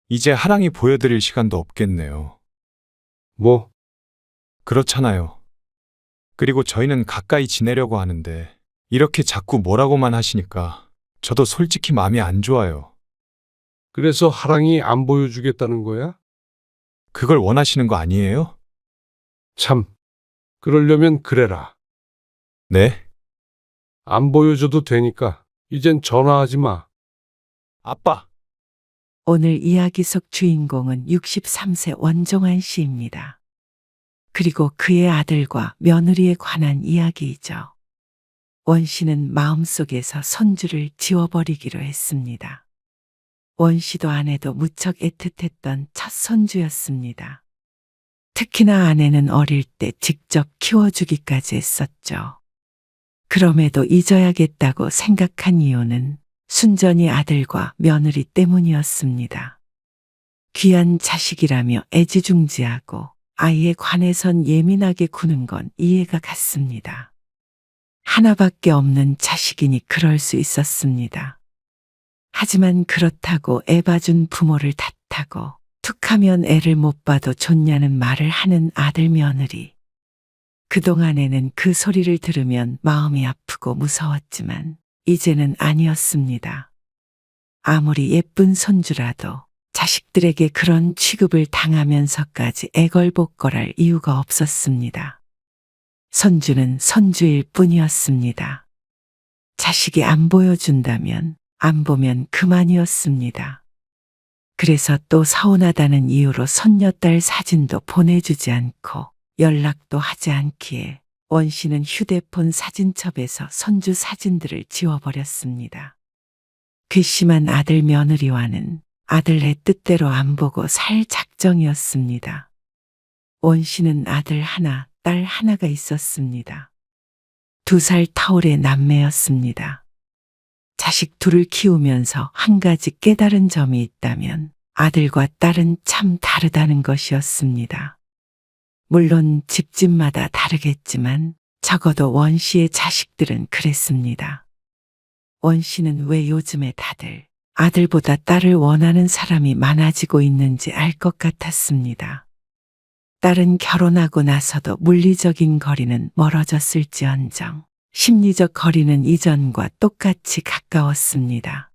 이제 하랑이 보여드릴 시간도 없겠네요. 뭐, 그렇잖아요. 그리고 저희는 가까이 지내려고 하는데 이렇게 자꾸 뭐라고만 하시니까 저도 솔직히 마음이 안 좋아요. 그래서 하랑이 안 보여주겠다는 거야? 그걸 원하시는 거 아니에요? 참, 그러려면 그래라. 네? 안 보여줘도 되니까 이젠 전화하지 마. 아빠! 오늘 이야기 속 주인공은 63세 원종환 씨입니다. 그리고 그의 아들과 며느리에 관한 이야기이죠. 원 씨는 마음속에서 손주를 지워버리기로 했습니다. 원 씨도 아내도 무척 애틋했던 첫 손주였습니다. 특히나 아내는 어릴 때 직접 키워주기까지 했었죠. 그럼에도 잊어야겠다고 생각한 이유는 순전히 아들과 며느리 때문이었습니다. 귀한 자식이라며 애지중지하고 아이에 관해선 예민하게 구는 건 이해가 갔습니다. 하나밖에 없는 자식이니 그럴 수 있었습니다. 하지만 그렇다고 애 봐준 부모를 탓하고 툭하면 애를 못 봐도 좋냐는 말을 하는 아들 며느리. 그동안에는 그 소리를 들으면 마음이 아프고 무서웠지만 이제는 아니었습니다. 아무리 예쁜 손주라도 자식들에게 그런 취급을 당하면서까지 애걸복걸할 이유가 없었습니다. 손주는 손주일 뿐이었습니다. 자식이 안 보여준다면 안 보면 그만이었습니다. 그래서 또 서운하다는 이유로 손녀딸 사진도 보내주지 않고 연락도 하지 않기에 원 씨는 휴대폰 사진첩에서 손주 사진들을 지워버렸습니다. 괘씸한 아들 며느리와는 아들의 뜻대로 안 보고 살 작정이었습니다. 원 씨는 아들 하나, 딸 하나가 있었습니다. 2살 터울의 남매였습니다. 자식 둘을 키우면서 한 가지 깨달은 점이 있다면 아들과 딸은 참 다르다는 것이었습니다. 물론 집집마다 다르겠지만 적어도 원 씨의 자식들은 그랬습니다. 원 씨는 왜 요즘에 다들 아들보다 딸을 원하는 사람이 많아지고 있는지 알 것 같았습니다. 딸은 결혼하고 나서도 물리적인 거리는 멀어졌을지언정 심리적 거리는 이전과 똑같이 가까웠습니다.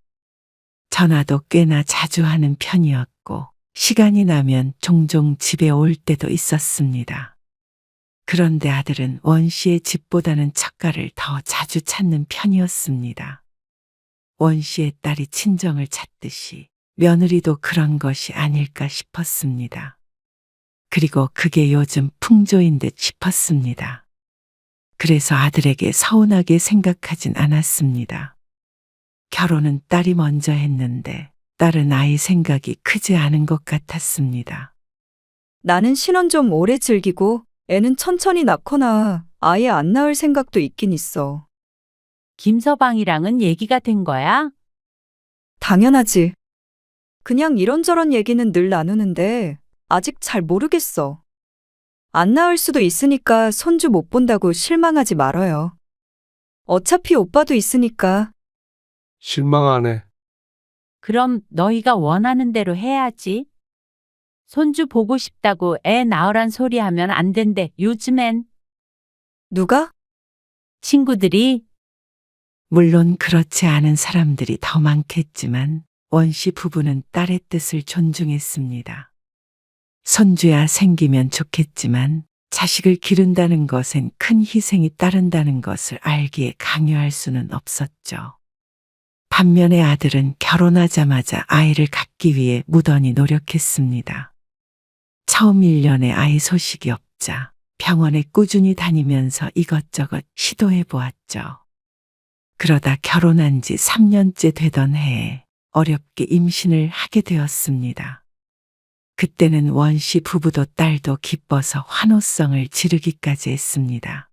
전화도 꽤나 자주 하는 편이었고 시간이 나면 종종 집에 올 때도 있었습니다. 그런데 아들은 원 씨의 집보다는 처가를 더 자주 찾는 편이었습니다. 원 씨의 딸이 친정을 찾듯이 며느리도 그런 것이 아닐까 싶었습니다. 그리고 그게 요즘 풍조인 듯 싶었습니다. 그래서 아들에게 서운하게 생각하진 않았습니다. 결혼은 딸이 먼저 했는데 딸은 아이 생각이 크지 않은 것 같았습니다. 나는 신혼 좀 오래 즐기고 애는 천천히 낳거나 아예 안 낳을 생각도 있긴 있어. 김서방이랑은 얘기가 된 거야? 당연하지. 그냥 이런저런 얘기는 늘 나누는데 아직 잘 모르겠어. 안 낳을 수도 있으니까 손주 못 본다고 실망하지 말아요. 어차피 오빠도 있으니까. 실망 안 해. 그럼 너희가 원하는 대로 해야지. 손주 보고 싶다고 애 낳으란 소리 하면 안 된대, 요즘엔. 누가? 친구들이. 물론 그렇지 않은 사람들이 더 많겠지만 원 씨 부부는 딸의 뜻을 존중했습니다. 손주야 생기면 좋겠지만 자식을 기른다는 것엔 큰 희생이 따른다는 것을 알기에 강요할 수는 없었죠. 반면에 아들은 결혼하자마자 아이를 갖기 위해 무던히 노력했습니다. 처음 1년에 아이 소식이 없자 병원에 꾸준히 다니면서 이것저것 시도해 보았죠. 그러다 결혼한 지 3년째 되던 해에 어렵게 임신을 하게 되었습니다. 그때는 원 씨 부부도 딸도 기뻐서 환호성을 지르기까지 했습니다.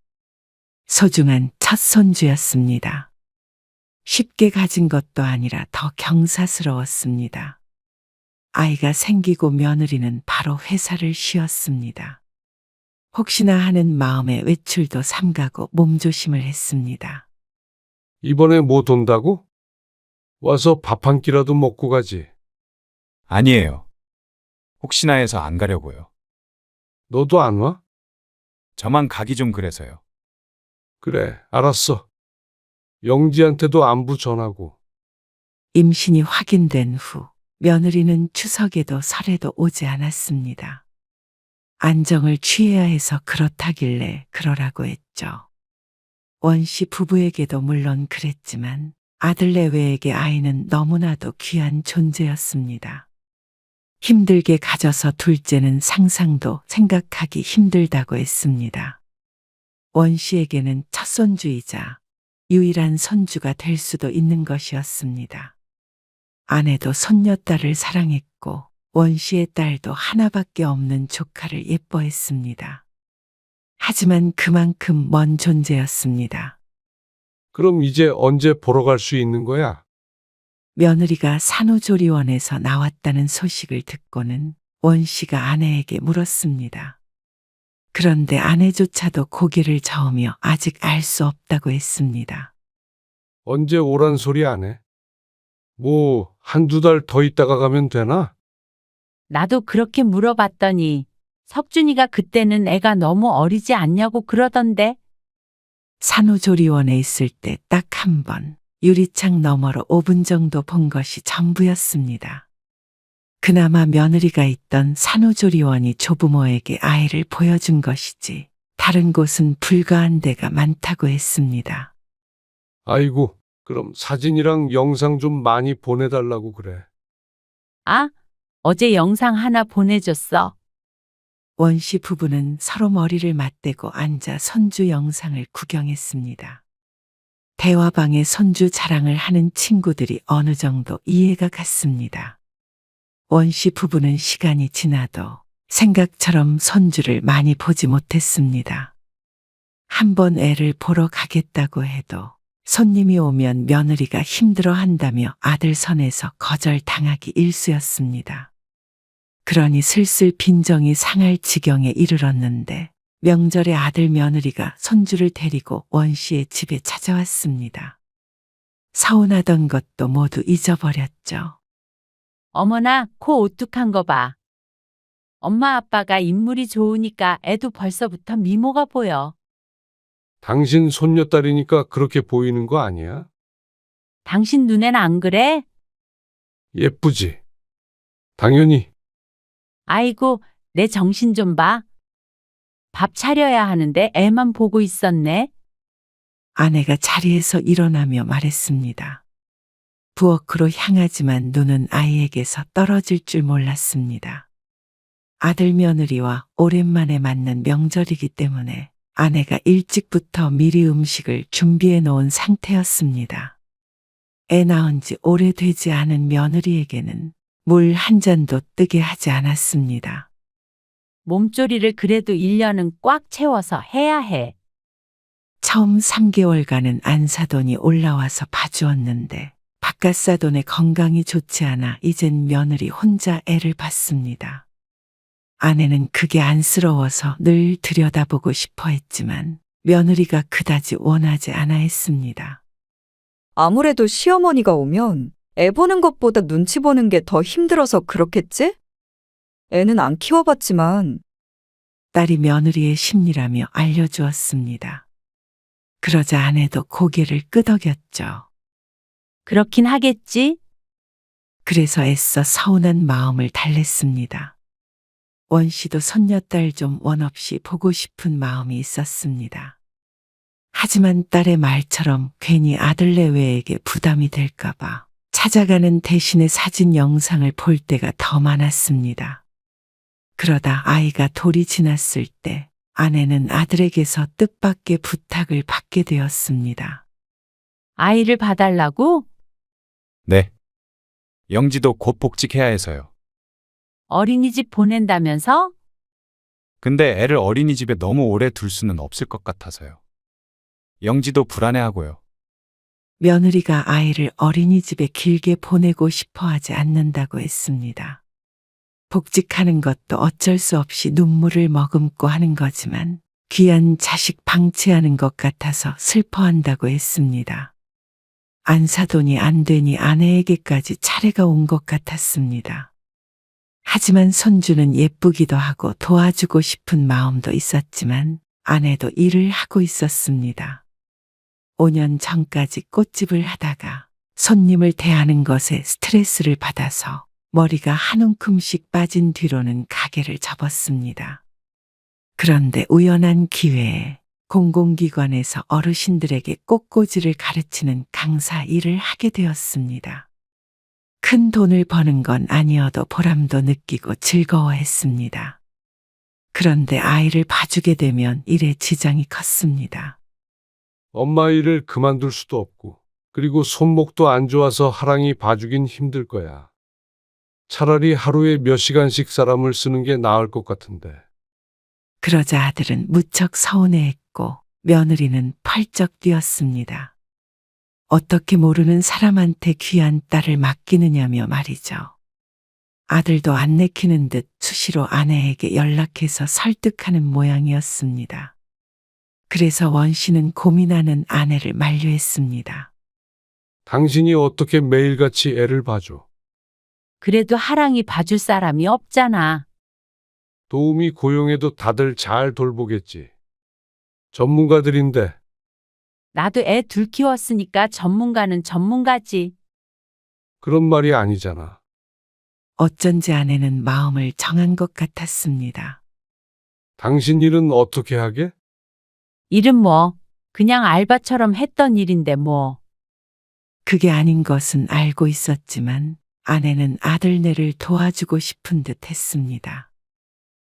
소중한 첫 손주였습니다. 쉽게 가진 것도 아니라 더 경사스러웠습니다. 아이가 생기고 며느리는 바로 회사를 쉬었습니다. 혹시나 하는 마음에 외출도 삼가고 몸조심을 했습니다. 이번에 뭐 돈다고? 와서 밥 한 끼라도 먹고 가지. 아니에요. 혹시나 해서 안 가려고요. 너도 안 와? 저만 가기 좀 그래서요. 그래, 알았어. 영지한테도 안부 전하고. 임신이 확인된 후 며느리는 추석에도 설에도 오지 않았습니다. 안정을 취해야 해서 그렇다길래 그러라고 했죠. 원씨 부부에게도 물론 그랬지만 아들 내외에게 아이는 너무나도 귀한 존재였습니다. 힘들게 가져서 둘째는 상상도 생각하기 힘들다고 했습니다. 원씨에게는 첫 손주이자 유일한 손주가 될 수도 있는 것이었습니다. 아내도 손녀딸을 사랑했고 원씨의 딸도 하나밖에 없는 조카를 예뻐했습니다. 하지만 그만큼 먼 존재였습니다. 그럼 이제 언제 보러 갈 수 있는 거야? 며느리가 산후조리원에서 나왔다는 소식을 듣고는 원씨가 아내에게 물었습니다. 그런데 아내조차도 고개를 저으며 아직 알 수 없다고 했습니다. 언제 오란 소리 안 해? 뭐, 한두 달 더 있다가 가면 되나? 나도 그렇게 물어봤더니 석준이가 그때는 애가 너무 어리지 않냐고 그러던데. 산후조리원에 있을 때 딱 한 번 유리창 너머로 5분 정도 본 것이 전부였습니다. 그나마 며느리가 있던 산후조리원이 조부모에게 아이를 보여준 것이지 다른 곳은 불가한 데가 많다고 했습니다. 아이고, 그럼 사진이랑 영상 좀 많이 보내달라고 그래. 아, 어제 영상 하나 보내줬어. 원씨 부부는 서로 머리를 맞대고 앉아 손주 영상을 구경했습니다. 대화방에 손주 자랑을 하는 친구들이 어느 정도 이해가 갔습니다. 원씨 부부는 시간이 지나도 생각처럼 손주를 많이 보지 못했습니다. 한번 애를 보러 가겠다고 해도 손님이 오면 며느리가 힘들어한다며 아들 선에서 거절당하기 일쑤였습니다. 그러니 슬슬 빈정이 상할 지경에 이르렀는데 명절에 아들 며느리가 손주를 데리고 원씨의 집에 찾아왔습니다. 서운하던 것도 모두 잊어버렸죠. 어머나, 코 오뚝한 거 봐. 엄마 아빠가 인물이 좋으니까 애도 벌써부터 미모가 보여. 당신 손녀딸이니까 그렇게 보이는 거 아니야? 당신 눈엔 안 그래? 예쁘지? 당연히. 아이고, 내 정신 좀 봐. 밥 차려야 하는데 애만 보고 있었네. 아내가 자리에서 일어나며 말했습니다. 부엌으로 향하지만 눈은 아이에게서 떨어질 줄 몰랐습니다. 아들 며느리와 오랜만에 맞는 명절이기 때문에 아내가 일찍부터 미리 음식을 준비해 놓은 상태였습니다. 애 낳은 지 오래되지 않은 며느리에게는 물 한 잔도 뜨게 하지 않았습니다. 몸조리를 그래도 1년은 꽉 채워서 해야 해. 처음 3개월간은 안사돈이 올라와서 봐주었는데 바깥사돈의 건강이 좋지 않아 이젠 며느리 혼자 애를 봤습니다. 아내는 그게 안쓰러워서 늘 들여다보고 싶어 했지만 며느리가 그다지 원하지 않아 했습니다. 아무래도 시어머니가 오면 애 보는 것보다 눈치 보는 게 더 힘들어서 그렇겠지? 애는 안 키워봤지만 딸이 며느리의 심리라며 알려주었습니다. 그러자 아내도 고개를 끄덕였죠. 그렇긴 하겠지? 그래서 애써 서운한 마음을 달랬습니다. 원씨도 손녀딸 좀 원 없이 보고 싶은 마음이 있었습니다. 하지만 딸의 말처럼 괜히 아들 내외에게 부담이 될까봐 찾아가는 대신에 사진 영상을 볼 때가 더 많았습니다. 그러다 아이가 돌이 지났을 때 아내는 아들에게서 뜻밖의 부탁을 받게 되었습니다. 아이를 봐달라고? 네. 영지도 곧 복직해야 해서요. 어린이집 보낸다면서? 근데 애를 어린이집에 너무 오래 둘 수는 없을 것 같아서요. 영지도 불안해하고요. 며느리가 아이를 어린이집에 길게 보내고 싶어 하지 않는다고 했습니다. 복직하는 것도 어쩔 수 없이 눈물을 머금고 하는 거지만 귀한 자식 방치하는 것 같아서 슬퍼한다고 했습니다. 안사돈이 안 되니 아내에게까지 차례가 온 것 같았습니다. 하지만 손주는 예쁘기도 하고 도와주고 싶은 마음도 있었지만 아내도 일을 하고 있었습니다. 5년 전까지 꽃집을 하다가 손님을 대하는 것에 스트레스를 받아서 머리가 한 움큼씩 빠진 뒤로는 가게를 접었습니다. 그런데 우연한 기회에 공공기관에서 어르신들에게 꽃꽂이를 가르치는 강사 일을 하게 되었습니다. 큰 돈을 버는 건 아니어도 보람도 느끼고 즐거워했습니다. 그런데 아이를 봐주게 되면 일에 지장이 컸습니다. 엄마 일을 그만둘 수도 없고, 그리고 손목도 안 좋아서 하랑이 봐주긴 힘들 거야. 차라리 하루에 몇 시간씩 사람을 쓰는 게 나을 것 같은데. 그러자 아들은 무척 서운해했고 며느리는 펄쩍 뛰었습니다. 어떻게 모르는 사람한테 귀한 딸을 맡기느냐며 말이죠. 아들도 안 내키는 듯 수시로 아내에게 연락해서 설득하는 모양이었습니다. 그래서 원 씨는 고민하는 아내를 만류했습니다. 당신이 어떻게 매일같이 애를 봐줘? 그래도 하랑이 봐줄 사람이 없잖아. 도우미 고용해도 다들 잘 돌보겠지. 전문가들인데. 나도 애 둘 키웠으니까 전문가는 전문가지. 그런 말이 아니잖아. 어쩐지 아내는 마음을 정한 것 같았습니다. 당신 일은 어떻게 하게? 일은 뭐 그냥 알바처럼 했던 일인데 뭐. 그게 아닌 것은 알고 있었지만 아내는 아들네를 도와주고 싶은 듯 했습니다.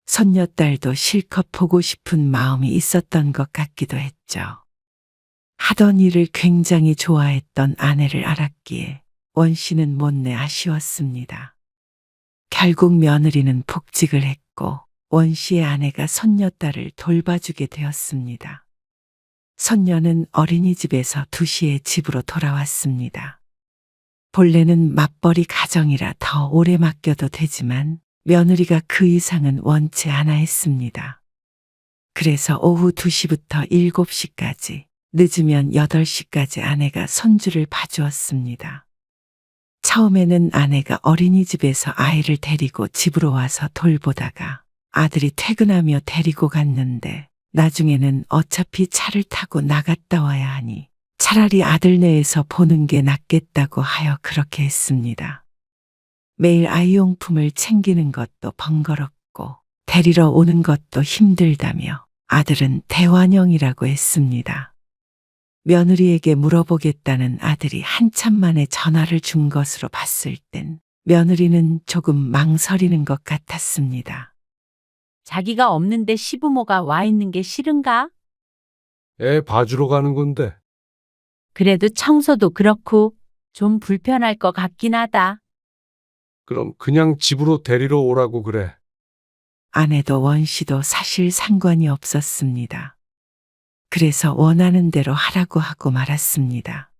손녀딸도 실컷 보고 싶은 마음이 있었던 것 같기도 했죠. 하던 일을 굉장히 좋아했던 아내를 알았기에 원 씨는 못내 아쉬웠습니다. 결국 며느리는 복직을 했고 원 씨의 아내가 손녀딸을 돌봐주게 되었습니다. 손녀는 어린이집에서 2시에 집으로 돌아왔습니다. 본래는 맞벌이 가정이라 더 오래 맡겨도 되지만 며느리가 그 이상은 원치 않아 했습니다. 그래서 오후 2시부터 7시까지, 늦으면 8시까지 아내가 손주를 봐주었습니다. 처음에는 아내가 어린이집에서 아이를 데리고 집으로 와서 돌보다가 아들이 퇴근하며 데리고 갔는데 나중에는 어차피 차를 타고 나갔다 와야 하니 차라리 아들네에서 보는 게 낫겠다고 하여 그렇게 했습니다. 매일 아이용품을 챙기는 것도 번거롭고 데리러 오는 것도 힘들다며 아들은 대환영이라고 했습니다. 며느리에게 물어보겠다는 아들이 한참 만에 전화를 준 것으로 봤을 땐 며느리는 조금 망설이는 것 같았습니다. 자기가 없는데 시부모가 와 있는 게 싫은가? 애 봐주러 가는 건데. 그래도 청소도 그렇고 좀 불편할 것 같긴 하다. 그럼 그냥 집으로 데리러 오라고 그래. 아내도 원 씨도 사실 상관이 없었습니다. 그래서 원하는 대로 하라고 하고 말았습니다.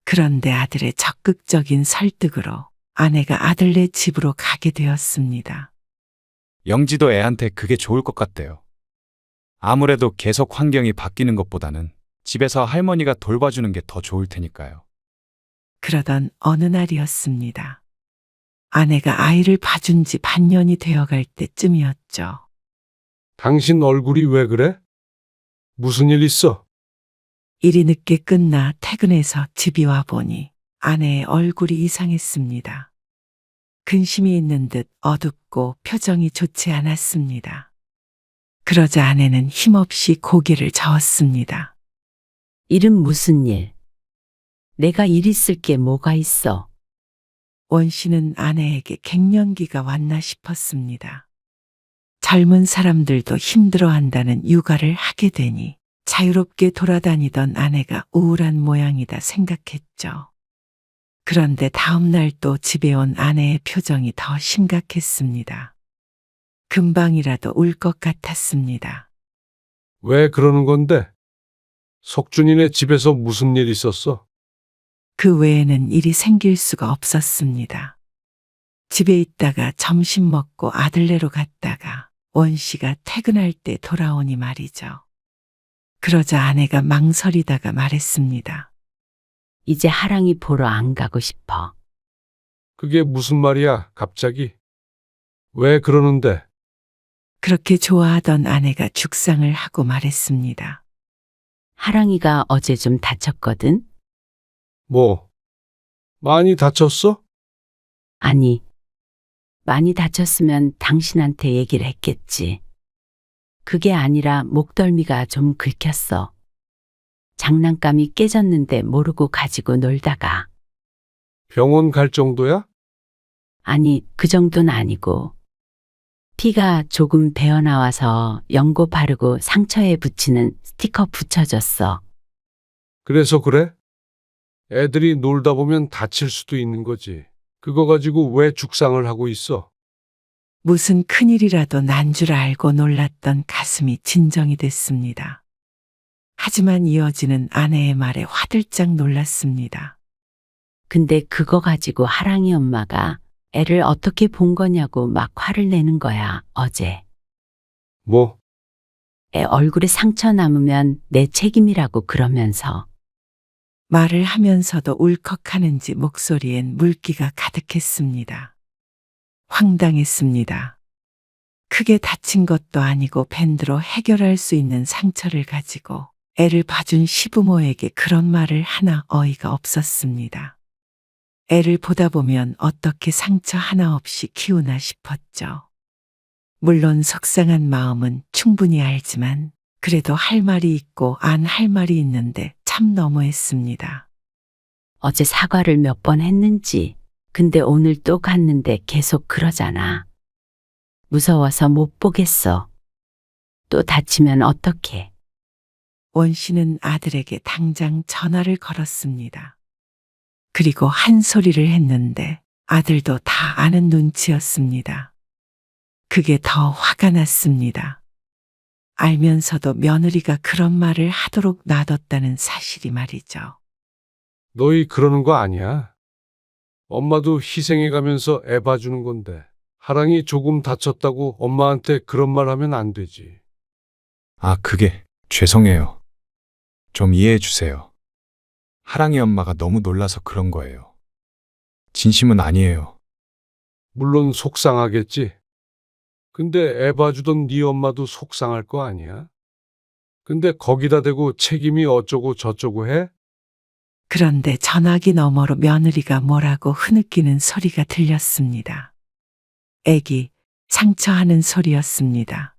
그런데 아들의 적극적인 설득으로 아내가 아들네 집으로 가게 되었습니다. 영지도 애한테 그게 좋을 것 같대요. 아무래도 계속 환경이 바뀌는 것보다는 집에서 할머니가 돌봐주는 게 더 좋을 테니까요. 그러던 어느 날이었습니다. 아내가 아이를 봐준 지 반년이 되어갈 때쯤이었죠. 당신 얼굴이 왜 그래? 무슨 일 있어? 일이 늦게 끝나 퇴근해서 집이 와보니 아내의 얼굴이 이상했습니다. 근심이 있는 듯 어둡고 표정이 좋지 않았습니다. 그러자 아내는 힘없이 고개를 저었습니다. 일은 무슨 일? 내가 일 있을 게 뭐가 있어? 원 씨는 아내에게 갱년기가 왔나 싶었습니다. 젊은 사람들도 힘들어한다는 육아를 하게 되니 자유롭게 돌아다니던 아내가 우울한 모양이다 생각했죠. 그런데 다음 날 또 집에 온 아내의 표정이 더 심각했습니다. 금방이라도 울 것 같았습니다. 왜 그러는 건데? 석준이네 집에서 무슨 일 있었어? 그 외에는 일이 생길 수가 없었습니다. 집에 있다가 점심 먹고 아들네로 갔다가 원 씨가 퇴근할 때 돌아오니 말이죠. 그러자 아내가 망설이다가 말했습니다. 이제 하랑이 보러 안 가고 싶어. 그게 무슨 말이야, 갑자기? 왜 그러는데? 그렇게 좋아하던 아내가 죽상을 하고 말했습니다. 하랑이가 어제 좀 다쳤거든? 뭐, 많이 다쳤어? 아니, 많이 다쳤으면 당신한테 얘기를 했겠지. 그게 아니라 목덜미가 좀 긁혔어. 장난감이 깨졌는데 모르고 가지고 놀다가. 병원 갈 정도야? 아니, 그 정도는 아니고. 피가 조금 배어나와서 연고 바르고 상처에 붙이는 스티커 붙여줬어. 그래서 그래? 애들이 놀다 보면 다칠 수도 있는 거지. 그거 가지고 왜 죽상을 하고 있어? 무슨 큰일이라도 난 줄 알고 놀랐던 가슴이 진정이 됐습니다. 하지만 이어지는 아내의 말에 화들짝 놀랐습니다. 근데 그거 가지고 하랑이 엄마가 애를 어떻게 본 거냐고 막 화를 내는 거야, 어제. 뭐, 애 얼굴에 상처 남으면 내 책임이라고 그러면서. 말을 하면서도 울컥하는지 목소리엔 물기가 가득했습니다. 황당했습니다. 크게 다친 것도 아니고 밴드로 해결할 수 있는 상처를 가지고 애를 봐준 시부모에게 그런 말을 하나 어이가 없었습니다. 애를 보다 보면 어떻게 상처 하나 없이 키우나 싶었죠. 물론 속상한 마음은 충분히 알지만 그래도 할 말이 있고 안 할 말이 있는데 참 너무했습니다. 어제 사과를 몇 번 했는지, 근데 오늘 또 갔는데 계속 그러잖아. 무서워서 못 보겠어. 또 다치면 어떡해. 원 씨는 아들에게 당장 전화를 걸었습니다. 그리고 한 소리를 했는데 아들도 다 아는 눈치였습니다. 그게 더 화가 났습니다. 알면서도 며느리가 그런 말을 하도록 놔뒀다는 사실이 말이죠. 너희 그러는 거 아니야. 엄마도 희생해 가면서 애 봐주는 건데. 하랑이 조금 다쳤다고 엄마한테 그런 말 하면 안 되지. 아, 그게 죄송해요. 좀 이해해 주세요. 하랑이 엄마가 너무 놀라서 그런 거예요. 진심은 아니에요. 물론 속상하겠지. 근데 애 봐주던 네 엄마도 속상할 거 아니야? 근데 거기다 대고 책임이 어쩌고 저쩌고 해? 그런데 전화기 너머로 며느리가 뭐라고 흐느끼는 소리가 들렸습니다. 애기, 상처하는 소리였습니다.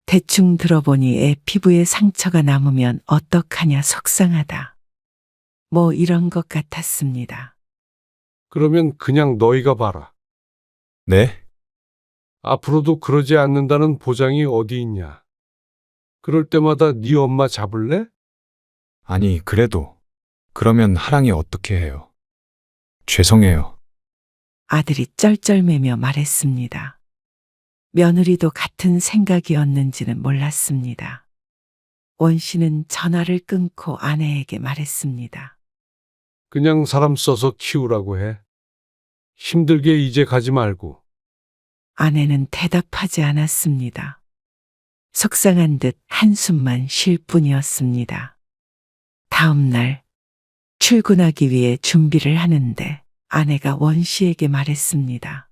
대충 들어보니 애 피부에 상처가 남으면 어떡하냐 속상하다. 뭐 이런 것 같았습니다. 그러면 그냥 너희가 봐라. 네? 앞으로도 그러지 않는다는 보장이 어디 있냐? 그럴 때마다 네 엄마 잡을래? 아니, 그래도 그러면 하랑이 어떻게 해요? 죄송해요. 아들이 쩔쩔매며 말했습니다. 며느리도 같은 생각이었는지는 몰랐습니다. 원 씨는 전화를 끊고 아내에게 말했습니다. 그냥 사람 써서 키우라고 해. 힘들게 이제 가지 말고. 아내는 대답하지 않았습니다. 속상한 듯 한숨만 쉴 뿐이었습니다. 다음 날 출근하기 위해 준비를 하는데 아내가 원 씨에게 말했습니다.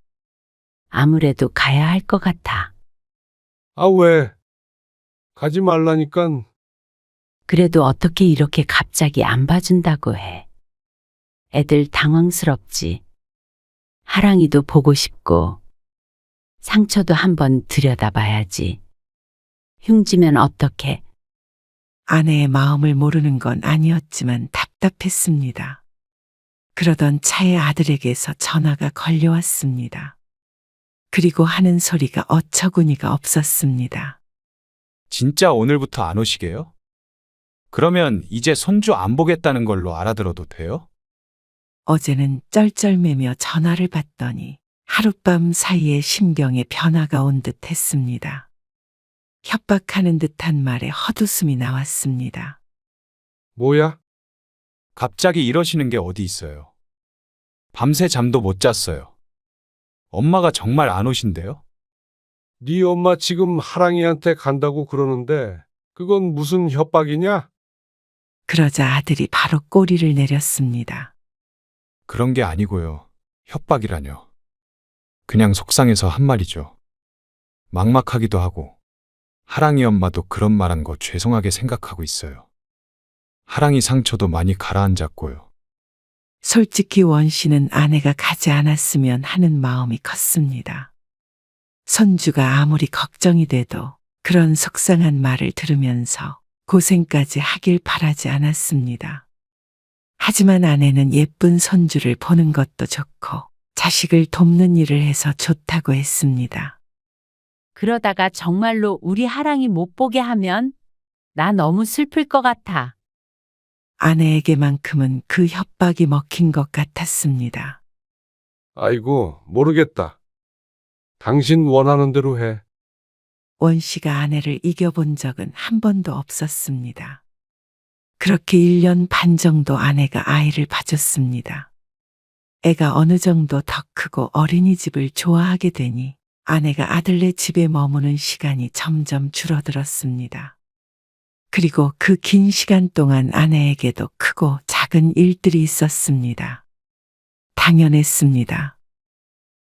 아무래도 가야 할 것 같아. 아, 왜? 가지 말라니깐. 그래도 어떻게 이렇게 갑자기 안 봐준다고 해. 애들 당황스럽지. 하랑이도 보고 싶고. 상처도 한번 들여다봐야지. 흉지면 어떡해. 아내의 마음을 모르는 건 아니었지만 답답했습니다. 그러던 차에 아들에게서 전화가 걸려왔습니다. 그리고 하는 소리가 어처구니가 없었습니다. 진짜 오늘부터 안 오시게요? 그러면 이제 손주 안 보겠다는 걸로 알아들어도 돼요? 어제는 쩔쩔매며 전화를 받더니 하룻밤 사이에 심경에 변화가 온 듯 했습니다. 협박하는 듯한 말에 헛웃음이 나왔습니다. 뭐야? 갑자기 이러시는 게 어디 있어요? 밤새 잠도 못 잤어요. 엄마가 정말 안 오신대요? 네 엄마 지금 하랑이한테 간다고 그러는데 그건 무슨 협박이냐? 그러자 아들이 바로 꼬리를 내렸습니다. 그런 게 아니고요. 협박이라뇨. 그냥 속상해서 한 말이죠. 막막하기도 하고 하랑이 엄마도 그런 말한 거 죄송하게 생각하고 있어요. 하랑이 상처도 많이 가라앉았고요. 솔직히 원 씨는 아내가 가지 않았으면 하는 마음이 컸습니다. 손주가 아무리 걱정이 돼도 그런 속상한 말을 들으면서 고생까지 하길 바라지 않았습니다. 하지만 아내는 예쁜 손주를 보는 것도 좋고 자식을 돕는 일을 해서 좋다고 했습니다. 그러다가 정말로 우리 하랑이 못 보게 하면 나 너무 슬플 것 같아. 아내에게만큼은 그 협박이 먹힌 것 같았습니다. 아이고, 모르겠다. 당신 원하는 대로 해. 원 씨가 아내를 이겨본 적은 한 번도 없었습니다. 그렇게 1년 반 정도 아내가 아이를 봐줬습니다. 애가 어느 정도 더 크고 어린이집을 좋아하게 되니 아내가 아들네 집에 머무는 시간이 점점 줄어들었습니다. 그리고 그 긴 시간 동안 아내에게도 크고 작은 일들이 있었습니다. 당연했습니다.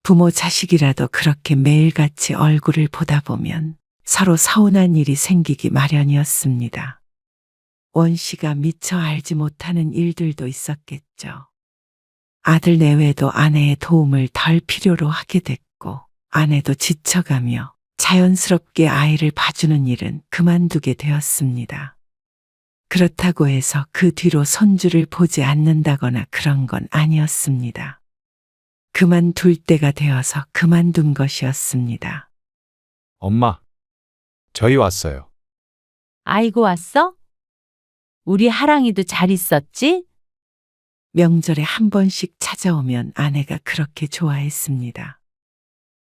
부모 자식이라도 그렇게 매일같이 얼굴을 보다 보면 서로 서운한 일이 생기기 마련이었습니다. 원 씨가 미처 알지 못하는 일들도 있었겠죠. 아들 내외도 아내의 도움을 덜 필요로 하게 됐고 아내도 지쳐가며 자연스럽게 아이를 봐주는 일은 그만두게 되었습니다. 그렇다고 해서 그 뒤로 손주를 보지 않는다거나 그런 건 아니었습니다. 그만둘 때가 되어서 그만둔 것이었습니다. 엄마, 저희 왔어요. 아이고 왔어? 우리 하랑이도 잘 있었지? 명절에 한 번씩 찾아오면 아내가 그렇게 좋아했습니다.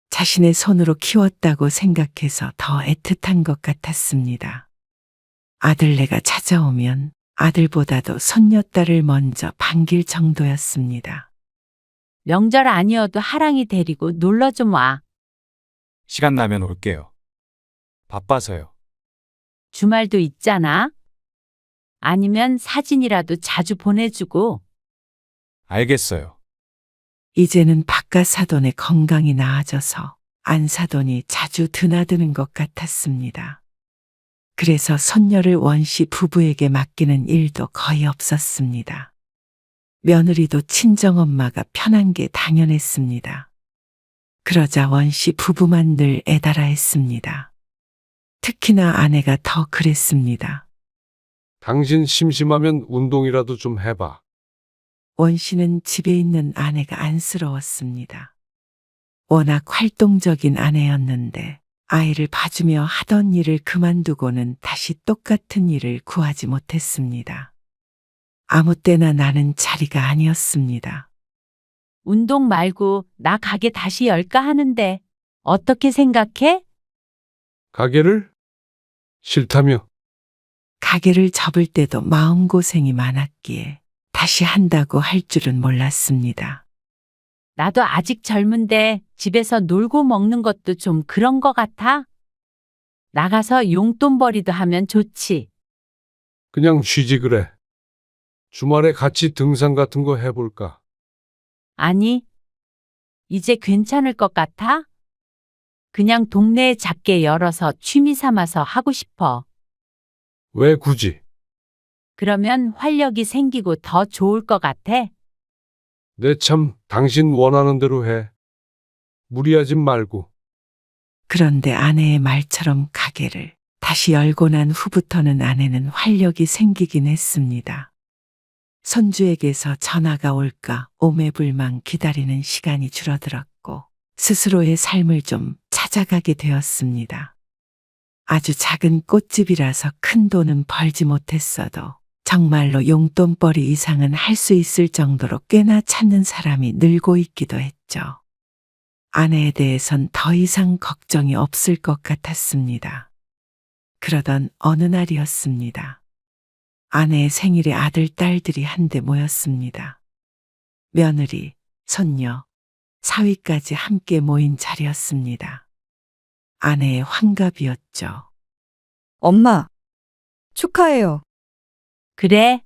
자신의 손으로 키웠다고 생각해서 더 애틋한 것 같았습니다. 아들네가 찾아오면 아들보다도 손녀딸을 먼저 반길 정도였습니다. 명절 아니어도 하랑이 데리고 놀러 좀 와. 시간 나면 올게요. 바빠서요. 주말도 있잖아. 아니면 사진이라도 자주 보내주고. 알겠어요. 이제는 바깥 사돈의 건강이 나아져서 안 사돈이 자주 드나드는 것 같았습니다. 그래서 손녀를 원씨 부부에게 맡기는 일도 거의 없었습니다. 며느리도 친정엄마가 편한 게 당연했습니다. 그러자 원씨 부부만 늘 애달아 했습니다. 특히나 아내가 더 그랬습니다. 당신 심심하면 운동이라도 좀 해봐. 원 씨는 집에 있는 아내가 안쓰러웠습니다. 워낙 활동적인 아내였는데 아이를 봐주며 하던 일을 그만두고는 다시 똑같은 일을 구하지 못했습니다. 아무 때나 나는 자리가 아니었습니다. 운동 말고 나 가게 다시 열까 하는데 어떻게 생각해? 가게를? 싫다며. 가게를 접을 때도 마음고생이 많았기에 다시 한다고 할 줄은 몰랐습니다. 나도 아직 젊은데 집에서 놀고 먹는 것도 좀 그런 거 같아. 나가서 용돈벌이도 하면 좋지. 그냥 쉬지 그래. 주말에 같이 등산 같은 거 해볼까? 아니, 이제 괜찮을 것 같아? 그냥 동네에 작게 열어서 취미 삼아서 하고 싶어. 왜 굳이? 그러면 활력이 생기고 더 좋을 것 같아. 내 참 당신 원하는 대로 해. 무리하지 말고. 그런데 아내의 말처럼 가게를 다시 열고 난 후부터는 아내는 활력이 생기긴 했습니다. 손주에게서 전화가 올까 오매불망 기다리는 시간이 줄어들었고 스스로의 삶을 좀 찾아가게 되었습니다. 아주 작은 꽃집이라서 큰 돈은 벌지 못했어도 정말로 용돈벌이 이상은 할 수 있을 정도로 꽤나 찾는 사람이 늘고 있기도 했죠. 아내에 대해선 더 이상 걱정이 없을 것 같았습니다. 그러던 어느 날이었습니다. 아내의 생일에 아들, 딸들이 한데 모였습니다. 며느리, 손녀, 사위까지 함께 모인 자리였습니다. 아내의 환갑이었죠. 엄마, 축하해요. 그래?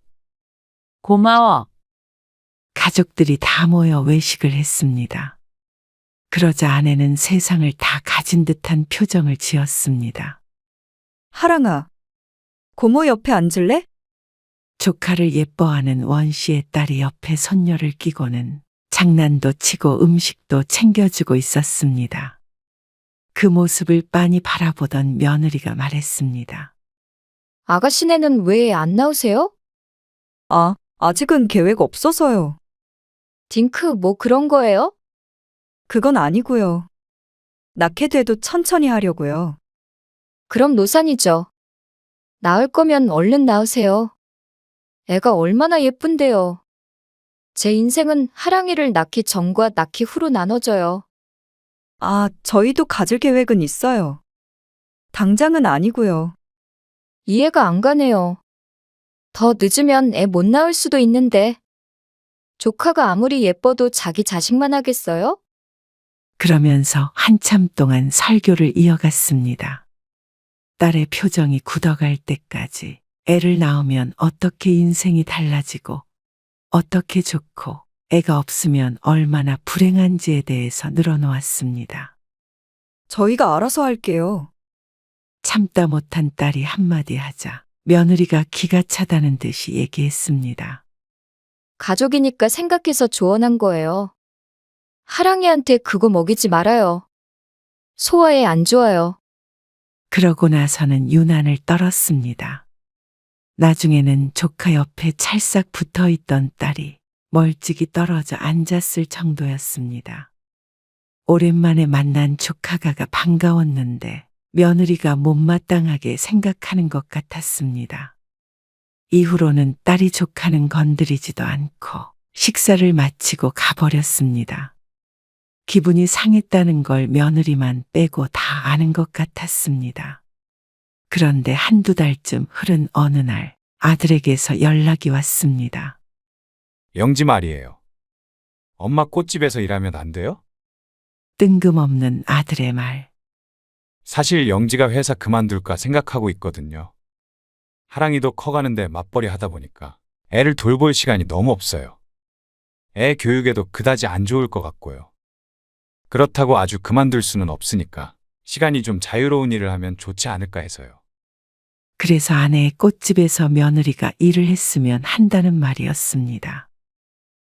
고마워. 가족들이 다 모여 외식을 했습니다. 그러자 아내는 세상을 다 가진 듯한 표정을 지었습니다. 하랑아, 고모 옆에 앉을래? 조카를 예뻐하는 원 씨의 딸이 옆에 손녀를 끼고는 장난도 치고 음식도 챙겨주고 있었습니다. 그 모습을 빤히 바라보던 며느리가 말했습니다. 아가씨네는 왜 안 나오세요? 아, 아직은 계획 없어서요. 딩크 뭐 그런 거예요? 그건 아니고요. 낳게 돼도 천천히 하려고요. 그럼 노산이죠. 나을 거면 얼른 나으세요. 애가 얼마나 예쁜데요. 제 인생은 하랑이를 낳기 전과 낳기 후로 나눠져요. 아, 저희도 가질 계획은 있어요. 당장은 아니고요. 이해가 안 가네요. 더 늦으면 애 못 낳을 수도 있는데. 조카가 아무리 예뻐도 자기 자식만 하겠어요? 그러면서 한참 동안 설교를 이어갔습니다. 딸의 표정이 굳어갈 때까지 애를 낳으면 어떻게 인생이 달라지고 어떻게 좋고 애가 없으면 얼마나 불행한지에 대해서 늘어놓았습니다. 저희가 알아서 할게요. 참다 못한 딸이 한마디 하자 며느리가 기가 차다는 듯이 얘기했습니다. 가족이니까 생각해서 조언한 거예요. 하랑이한테 그거 먹이지 말아요. 소화에 안 좋아요. 그러고 나서는 유난을 떨었습니다. 나중에는 조카 옆에 찰싹 붙어 있던 딸이 멀찍이 떨어져 앉았을 정도였습니다. 오랜만에 만난 조카가 반가웠는데 며느리가 못마땅하게 생각하는 것 같았습니다. 이후로는 딸이 조카는 건드리지도 않고 식사를 마치고 가버렸습니다. 기분이 상했다는 걸 며느리만 빼고 다 아는 것 같았습니다. 그런데 한두 달쯤 흐른 어느 날 아들에게서 연락이 왔습니다. 영지 말이에요. 엄마 꽃집에서 일하면 안 돼요? 뜬금없는 아들의 말. 사실 영지가 회사 그만둘까 생각하고 있거든요. 하랑이도 커가는데 맞벌이 하다 보니까 애를 돌볼 시간이 너무 없어요. 애 교육에도 그다지 안 좋을 것 같고요. 그렇다고 아주 그만둘 수는 없으니까 시간이 좀 자유로운 일을 하면 좋지 않을까 해서요. 그래서 아내의 꽃집에서 며느리가 일을 했으면 한다는 말이었습니다.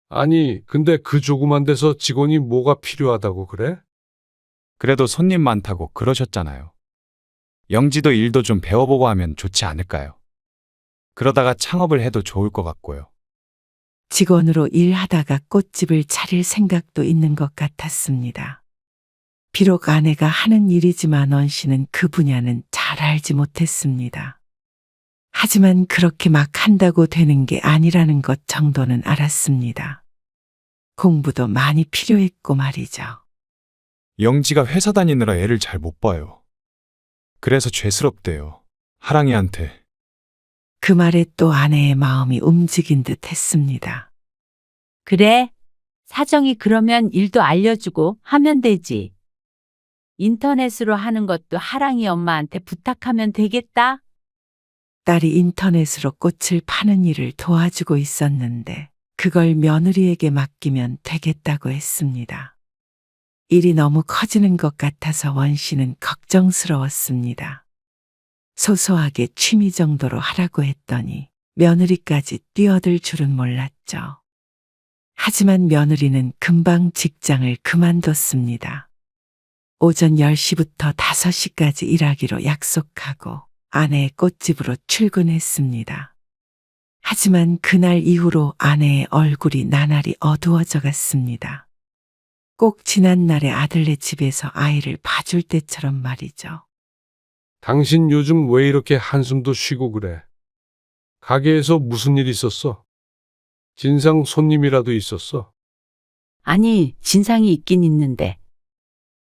아니, 근데 그 조그만 데서 직원이 뭐가 필요하다고 그래? 그래도 손님 많다고 그러셨잖아요. 영지도 일도 좀 배워보고 하면 좋지 않을까요? 그러다가 창업을 해도 좋을 것 같고요. 직원으로 일하다가 꽃집을 차릴 생각도 있는 것 같았습니다. 비록 아내가 하는 일이지만 원 씨는 그 분야는 잘 알지 못했습니다. 하지만 그렇게 막 한다고 되는 게 아니라는 것 정도는 알았습니다. 공부도 많이 필요했고 말이죠. 영지가 회사 다니느라 애를 잘 못 봐요. 그래서 죄스럽대요. 하랑이한테. 그 말에 또 아내의 마음이 움직인 듯 했습니다. 그래. 사정이 그러면 일도 알려주고 하면 되지. 인터넷으로 하는 것도 하랑이 엄마한테 부탁하면 되겠다. 딸이 인터넷으로 꽃을 파는 일을 도와주고 있었는데 그걸 며느리에게 맡기면 되겠다고 했습니다. 일이 너무 커지는 것 같아서 원 씨는 걱정스러웠습니다. 소소하게 취미 정도로 하라고 했더니 며느리까지 뛰어들 줄은 몰랐죠. 하지만 며느리는 금방 직장을 그만뒀습니다. 오전 10시부터 5시까지 일하기로 약속하고 아내의 꽃집으로 출근했습니다. 하지만 그날 이후로 아내의 얼굴이 나날이 어두워져 갔습니다. 꼭 지난날의 아들네 집에서 아이를 봐줄 때처럼 말이죠. 당신 요즘 왜 이렇게 한숨도 쉬고 그래? 가게에서 무슨 일 있었어? 진상 손님이라도 있었어? 아니, 진상이 있긴 있는데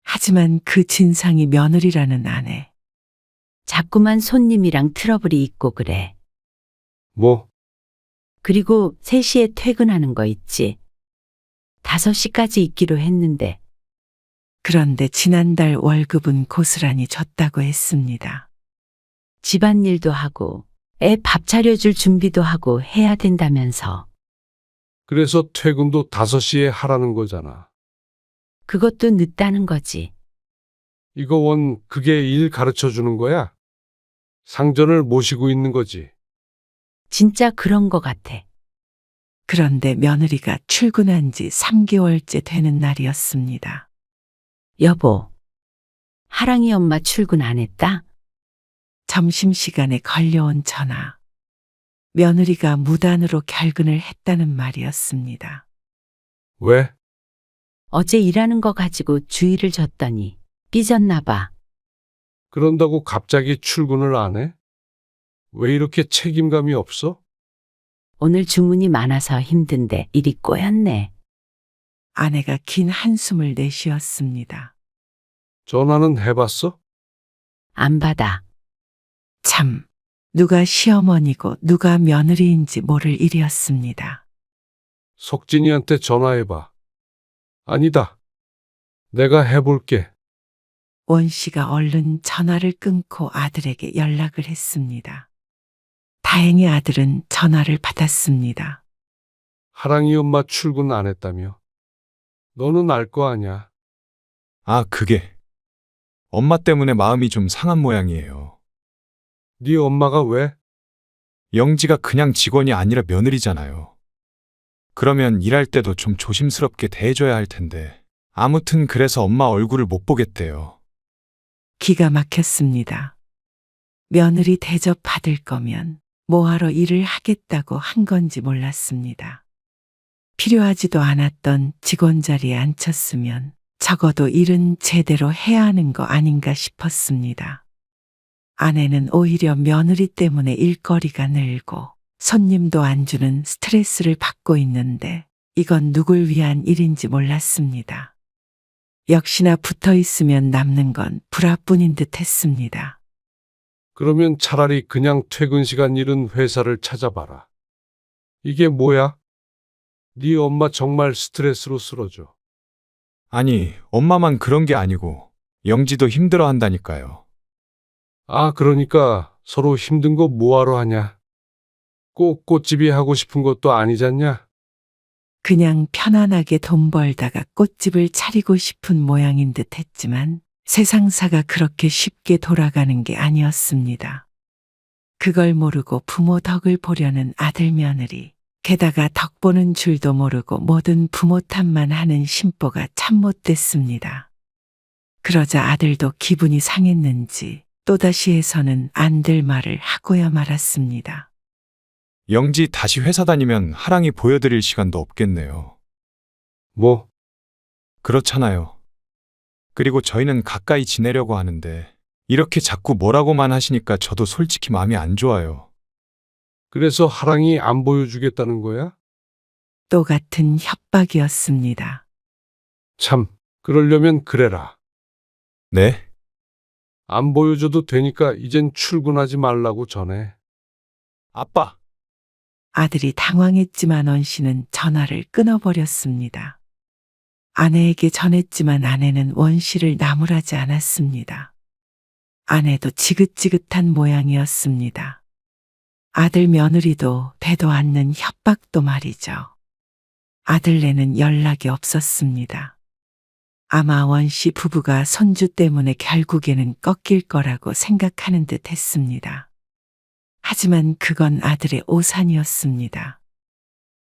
하지만 그 진상이 며느리라는 아내. 자꾸만 손님이랑 트러블이 있고 그래. 뭐? 그리고 3시에 퇴근하는 거 있지. 5시까지 있기로 했는데 그런데 지난달 월급은 고스란히 줬다고 했습니다. 집안일도 하고 애 밥 차려줄 준비도 하고 해야 된다면서. 그래서 퇴근도 5시에 하라는 거잖아. 그것도 늦다는 거지. 이거 그게 일 가르쳐 주는 거야? 상전을 모시고 있는 거지. 진짜 그런 거 같아. 그런데 며느리가 출근한 지 3개월째 되는 날이었습니다. 여보, 하랑이 엄마 출근 안 했다? 점심시간에 걸려온 전화. 며느리가 무단으로 결근을 했다는 말이었습니다. 왜? 어제 일하는 거 가지고 주의를 줬더니 삐졌나 봐. 그런다고 갑자기 출근을 안 해? 왜 이렇게 책임감이 없어? 오늘 주문이 많아서 힘든데 일이 꼬였네. 아내가 긴 한숨을 내쉬었습니다. 전화는 해봤어? 안 받아. 참, 누가 시어머니고 누가 며느리인지 모를 일이었습니다. 석진이한테 전화해봐. 아니다. 내가 해볼게. 원 씨가 얼른 전화를 끊고 아들에게 연락을 했습니다. 다행히 아들은 전화를 받았습니다. 하랑이 엄마 출근 안 했다며. 너는 알 거 아냐? 아, 그게. 엄마 때문에 마음이 좀 상한 모양이에요. 네 엄마가 왜? 영지가 그냥 직원이 아니라 며느리잖아요. 그러면 일할 때도 좀 조심스럽게 대해줘야 할 텐데. 아무튼 그래서 엄마 얼굴을 못 보겠대요. 기가 막혔습니다. 며느리 대접 받을 거면 뭐하러 일을 하겠다고 한 건지 몰랐습니다. 필요하지도 않았던 직원 자리에 앉혔으면 적어도 일은 제대로 해야 하는 거 아닌가 싶었습니다. 아내는 오히려 며느리 때문에 일거리가 늘고 손님도 안 주는 스트레스를 받고 있는데 이건 누굴 위한 일인지 몰랐습니다. 역시나 붙어 있으면 남는 건 불화뿐인 듯 했습니다. 그러면 차라리 그냥 퇴근 시간 잃은 회사를 찾아봐라. 이게 뭐야? 네 엄마 정말 스트레스로 쓰러져. 아니, 엄마만 그런 게 아니고 영지도 힘들어 한다니까요. 아, 그러니까 서로 힘든 거 뭐하러 하냐? 꼭 꽃집이 하고 싶은 것도 아니잖냐? 그냥 편안하게 돈 벌다가 꽃집을 차리고 싶은 모양인 듯 했지만 세상사가 그렇게 쉽게 돌아가는 게 아니었습니다. 그걸 모르고 부모 덕을 보려는 아들 며느리, 게다가 덕 보는 줄도 모르고 모든 부모 탓만 하는 신보가 참 못됐습니다. 그러자 아들도 기분이 상했는지 또다시 해서는 안 될 말을 하고야 말았습니다. 영지 다시 회사 다니면 하랑이 보여드릴 시간도 없겠네요. 뭐? 그렇잖아요. 그리고 저희는 가까이 지내려고 하는데 이렇게 자꾸 뭐라고만 하시니까 저도 솔직히 마음이 안 좋아요. 그래서 하랑이 안 보여주겠다는 거야? 또 같은 협박이었습니다. 참, 그러려면 그래라. 네? 안 보여줘도 되니까 이젠 출근하지 말라고 전해. 아빠! 아들이 당황했지만 원 씨는 전화를 끊어버렸습니다. 아내에게 전했지만 아내는 원 씨를 나무라지 않았습니다. 아내도 지긋지긋한 모양이었습니다. 아들 며느리도 되도 않는 협박도 말이죠. 아들네는 연락이 없었습니다. 아마 원 씨 부부가 손주 때문에 결국에는 꺾일 거라고 생각하는 듯 했습니다. 하지만 그건 아들의 오산이었습니다.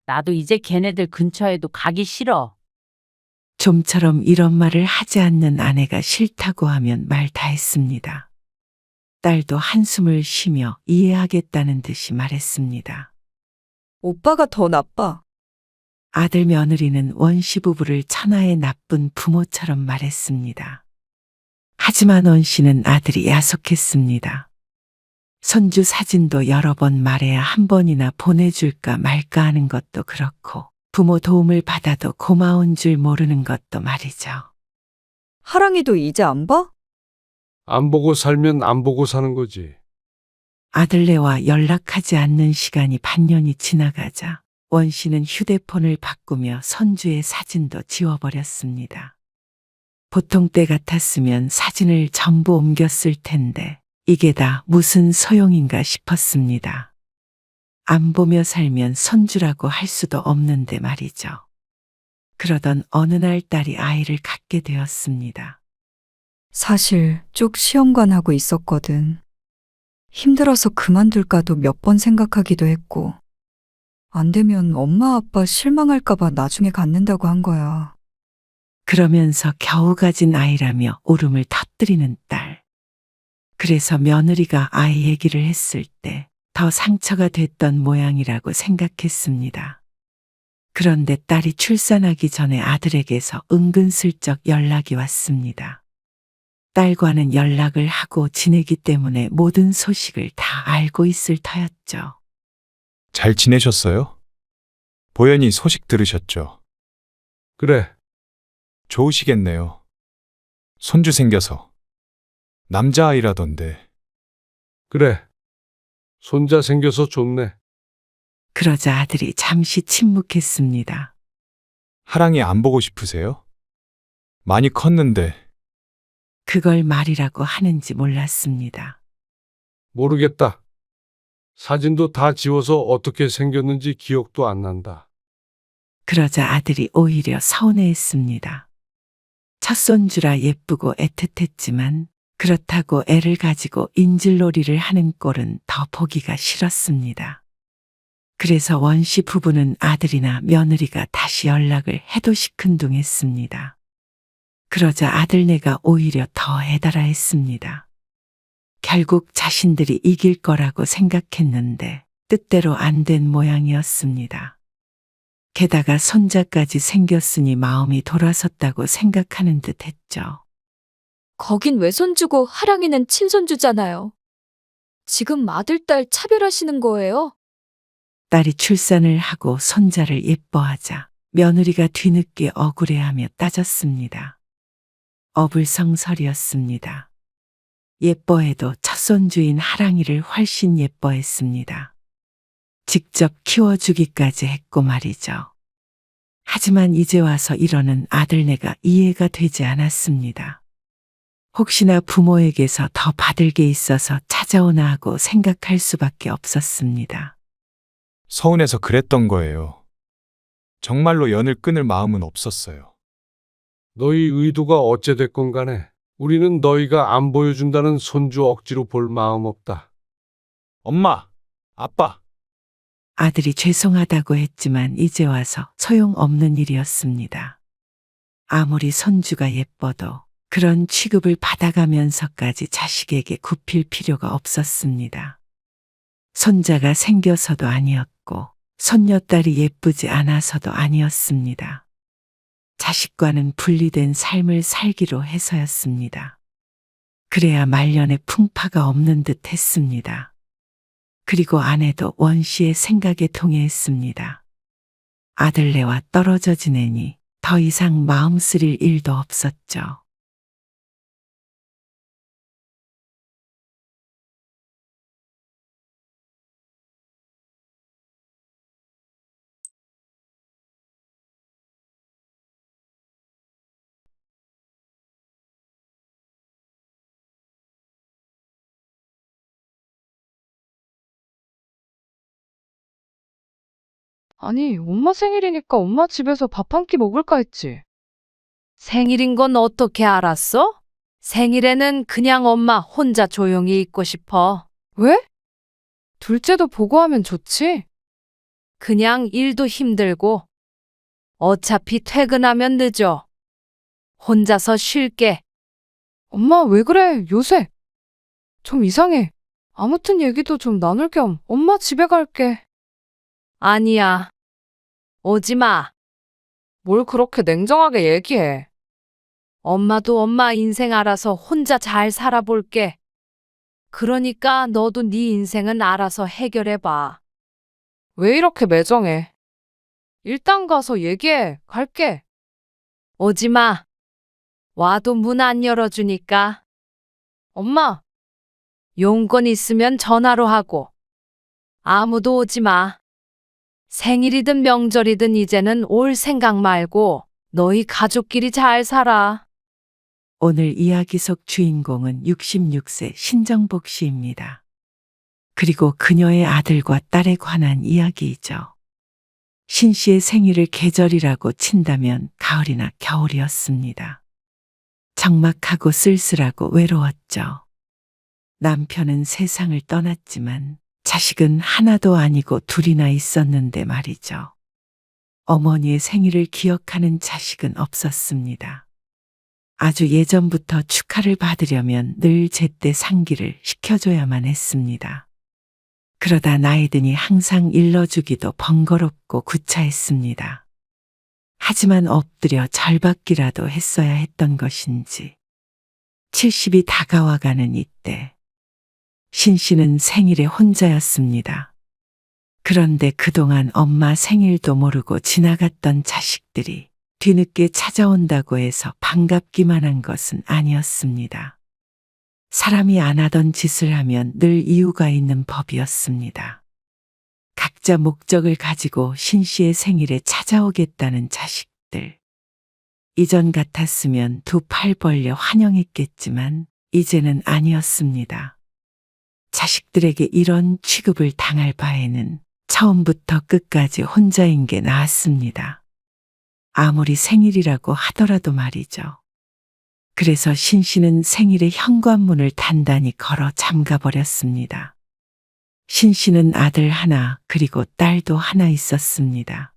나도 이제 걔네들 근처에도 가기 싫어. 좀처럼 이런 말을 하지 않는 아내가 싫다고 하면 말 다 했습니다. 딸도 한숨을 쉬며 이해하겠다는 듯이 말했습니다. 오빠가 더 나빠. 아들 며느리는 원씨 부부를 천하의 나쁜 부모처럼 말했습니다. 하지만 원씨는 아들이 야속했습니다. 손주 사진도 여러 번 말해야 한 번이나 보내줄까 말까 하는 것도 그렇고 부모 도움을 받아도 고마운 줄 모르는 것도 말이죠. 하랑이도 이제 안 봐? 안 보고 살면 안 보고 사는 거지. 아들네와 연락하지 않는 시간이 반년이 지나가자 원 씨는 휴대폰을 바꾸며 손주의 사진도 지워버렸습니다. 보통 때 같았으면 사진을 전부 옮겼을 텐데 이게 다 무슨 소용인가 싶었습니다. 안 보며 살면 손주라고 할 수도 없는데 말이죠. 그러던 어느 날 딸이 아이를 갖게 되었습니다. 사실 쪽 시험관 하고 있었거든. 힘들어서 그만둘까도 몇 번 생각하기도 했고, 안 되면 엄마 아빠 실망할까봐 나중에 갖는다고 한 거야. 그러면서 겨우 가진 아이라며 울음을 터뜨리는 딸. 그래서 며느리가 아이 얘기를 했을 때 더 상처가 됐던 모양이라고 생각했습니다. 그런데 딸이 출산하기 전에 아들에게서 은근슬쩍 연락이 왔습니다. 딸과는 연락을 하고 지내기 때문에 모든 소식을 다 알고 있을 터였죠. 잘 지내셨어요? 보현이 소식 들으셨죠? 그래, 좋으시겠네요. 손주 생겨서. 남자아이라던데. 그래. 손자 생겨서 좋네. 그러자 아들이 잠시 침묵했습니다. 하랑이 안 보고 싶으세요? 많이 컸는데. 그걸 말이라고 하는지 몰랐습니다. 모르겠다. 사진도 다 지워서 어떻게 생겼는지 기억도 안 난다. 그러자 아들이 오히려 서운해했습니다. 첫 손주라 예쁘고 애틋했지만 그렇다고 애를 가지고 인질놀이를 하는 꼴은 더 보기가 싫었습니다. 그래서 원씨 부부는 아들이나 며느리가 다시 연락을 해도 시큰둥했습니다. 그러자 아들네가 오히려 더 애달아했습니다. 결국 자신들이 이길 거라고 생각했는데 뜻대로 안 된 모양이었습니다. 게다가 손자까지 생겼으니 마음이 돌아섰다고 생각하는 듯 했죠. 거긴 외손주고 하랑이는 친손주잖아요. 지금 아들, 딸 차별하시는 거예요? 딸이 출산을 하고 손자를 예뻐하자 며느리가 뒤늦게 억울해하며 따졌습니다. 어불성설이었습니다. 예뻐해도 첫손주인 하랑이를 훨씬 예뻐했습니다. 직접 키워주기까지 했고 말이죠. 하지만 이제 와서 이러는 아들네가 이해가 되지 않았습니다. 혹시나 부모에게서 더 받을 게 있어서 찾아오나 하고 생각할 수밖에 없었습니다. 서운해서 그랬던 거예요. 정말로 연을 끊을 마음은 없었어요. 너희 의도가 어째됐건 간에 우리는 너희가 안 보여준다는 손주 억지로 볼 마음 없다. 엄마, 아빠, 아들이 죄송하다고 했지만 이제 와서 소용없는 일이었습니다. 아무리 손주가 예뻐도 그런 취급을 받아가면서까지 자식에게 굽힐 필요가 없었습니다. 손자가 생겨서도 아니었고 손녀딸이 예쁘지 않아서도 아니었습니다. 자식과는 분리된 삶을 살기로 해서였습니다. 그래야 말년에 풍파가 없는 듯 했습니다. 그리고 아내도 원씨의 생각에 동의했습니다. 아들네와 떨어져 지내니 더 이상 마음 쓰릴 일도 없었죠. 아니, 엄마 생일이니까 엄마 집에서 밥 한 끼 먹을까 했지. 생일인 건 어떻게 알았어? 생일에는 그냥 엄마 혼자 조용히 있고 싶어. 왜? 둘째도 보고 하면 좋지. 그냥 일도 힘들고. 어차피 퇴근하면 늦어. 혼자서 쉴게. 엄마 왜 그래, 요새? 좀 이상해. 아무튼 얘기도 좀 나눌 겸 엄마 집에 갈게. 아니야. 오지 마. 뭘 그렇게 냉정하게 얘기해. 엄마도 엄마 인생 알아서 혼자 잘 살아볼게. 그러니까 너도 네 인생은 알아서 해결해봐. 왜 이렇게 매정해? 일단 가서 얘기해. 갈게. 오지 마. 와도 문 안 열어주니까. 엄마, 용건 있으면 전화로 하고. 아무도 오지 마. 생일이든 명절이든 이제는 올 생각 말고 너희 가족끼리 잘 살아. 오늘 이야기 속 주인공은 66세 신정복 씨입니다. 그리고 그녀의 아들과 딸에 관한 이야기이죠. 신 씨의 생일을 계절이라고 친다면 가을이나 겨울이었습니다. 적막하고 쓸쓸하고 외로웠죠. 남편은 세상을 떠났지만 자식은 하나도 아니고 둘이나 있었는데 말이죠. 어머니의 생일을 기억하는 자식은 없었습니다. 아주 예전부터 축하를 받으려면 늘 제때 상기를 시켜줘야만 했습니다. 그러다 나이 드니 항상 일러주기도 번거롭고 구차했습니다. 하지만 엎드려 절받기라도 했어야 했던 것인지 70이 다가와가는 이때 신 씨는 생일에 혼자였습니다. 그런데 그동안 엄마 생일도 모르고 지나갔던 자식들이 뒤늦게 찾아온다고 해서 반갑기만 한 것은 아니었습니다. 사람이 안 하던 짓을 하면 늘 이유가 있는 법이었습니다. 각자 목적을 가지고 신 씨의 생일에 찾아오겠다는 자식들. 이전 같았으면 두 팔 벌려 환영했겠지만 이제는 아니었습니다. 자식들에게 이런 취급을 당할 바에는 처음부터 끝까지 혼자인 게 나았습니다. 아무리 생일이라고 하더라도 말이죠. 그래서 신 씨는 생일에 현관문을 단단히 걸어 잠가버렸습니다. 신 씨는 아들 하나 그리고 딸도 하나 있었습니다.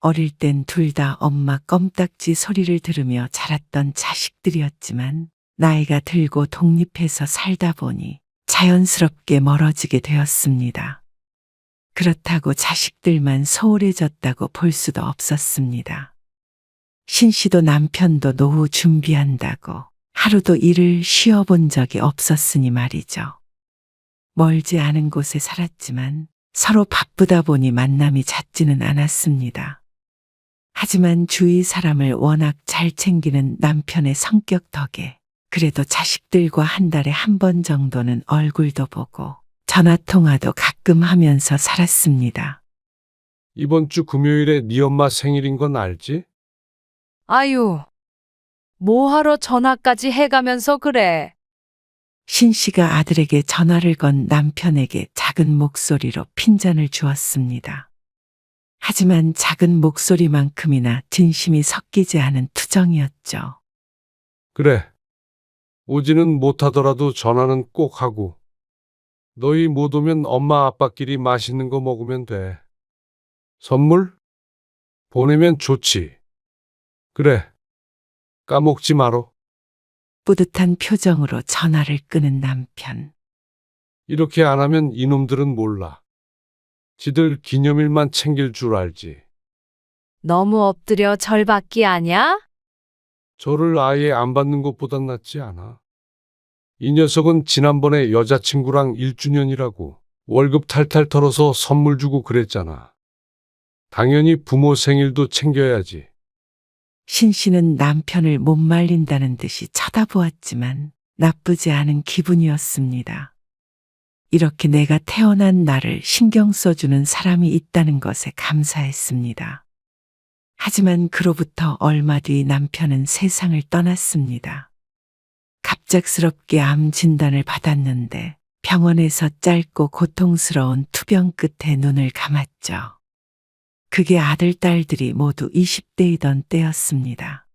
어릴 땐 둘 다 엄마 껌딱지 소리를 들으며 자랐던 자식들이었지만 나이가 들고 독립해서 살다 보니 자연스럽게 멀어지게 되었습니다. 그렇다고 자식들만 소홀해졌다고 볼 수도 없었습니다. 신 씨도 남편도 노후 준비한다고 하루도 일을 쉬어본 적이 없었으니 말이죠. 멀지 않은 곳에 살았지만 서로 바쁘다 보니 만남이 잦지는 않았습니다. 하지만 주위 사람을 워낙 잘 챙기는 남편의 성격 덕에 그래도 자식들과 한 달에 한 번 정도는 얼굴도 보고 전화통화도 가끔 하면서 살았습니다. 이번 주 금요일에 네 엄마 생일인 건 알지? 아유, 뭐하러 전화까지 해가면서 그래. 신 씨가 아들에게 전화를 건 남편에게 작은 목소리로 핀잔을 주었습니다. 하지만 작은 목소리만큼이나 진심이 섞이지 않은 투정이었죠. 그래. 오지는 못하더라도 전화는 꼭 하고. 너희 못 오면 엄마 아빠끼리 맛있는 거 먹으면 돼. 선물? 보내면 좋지. 그래. 까먹지 마라. 뿌듯한 표정으로 전화를 끄는 남편. 이렇게 안 하면 이놈들은 몰라. 지들 기념일만 챙길 줄 알지. 너무 엎드려 절받기 아냐? 저를 아예 안 받는 것보단 낫지 않아. 이 녀석은 지난번에 여자친구랑 1주년이라고 월급 탈탈 털어서 선물 주고 그랬잖아. 당연히 부모 생일도 챙겨야지. 신 씨는 남편을 못 말린다는 듯이 쳐다보았지만 나쁘지 않은 기분이었습니다. 이렇게 내가 태어난 나를 신경 써주는 사람이 있다는 것에 감사했습니다. 하지만 그로부터 얼마 뒤 남편은 세상을 떠났습니다. 갑작스럽게 암 진단을 받았는데 병원에서 짧고 고통스러운 투병 끝에 눈을 감았죠. 그게 아들, 딸들이 모두 20대이던 때였습니다.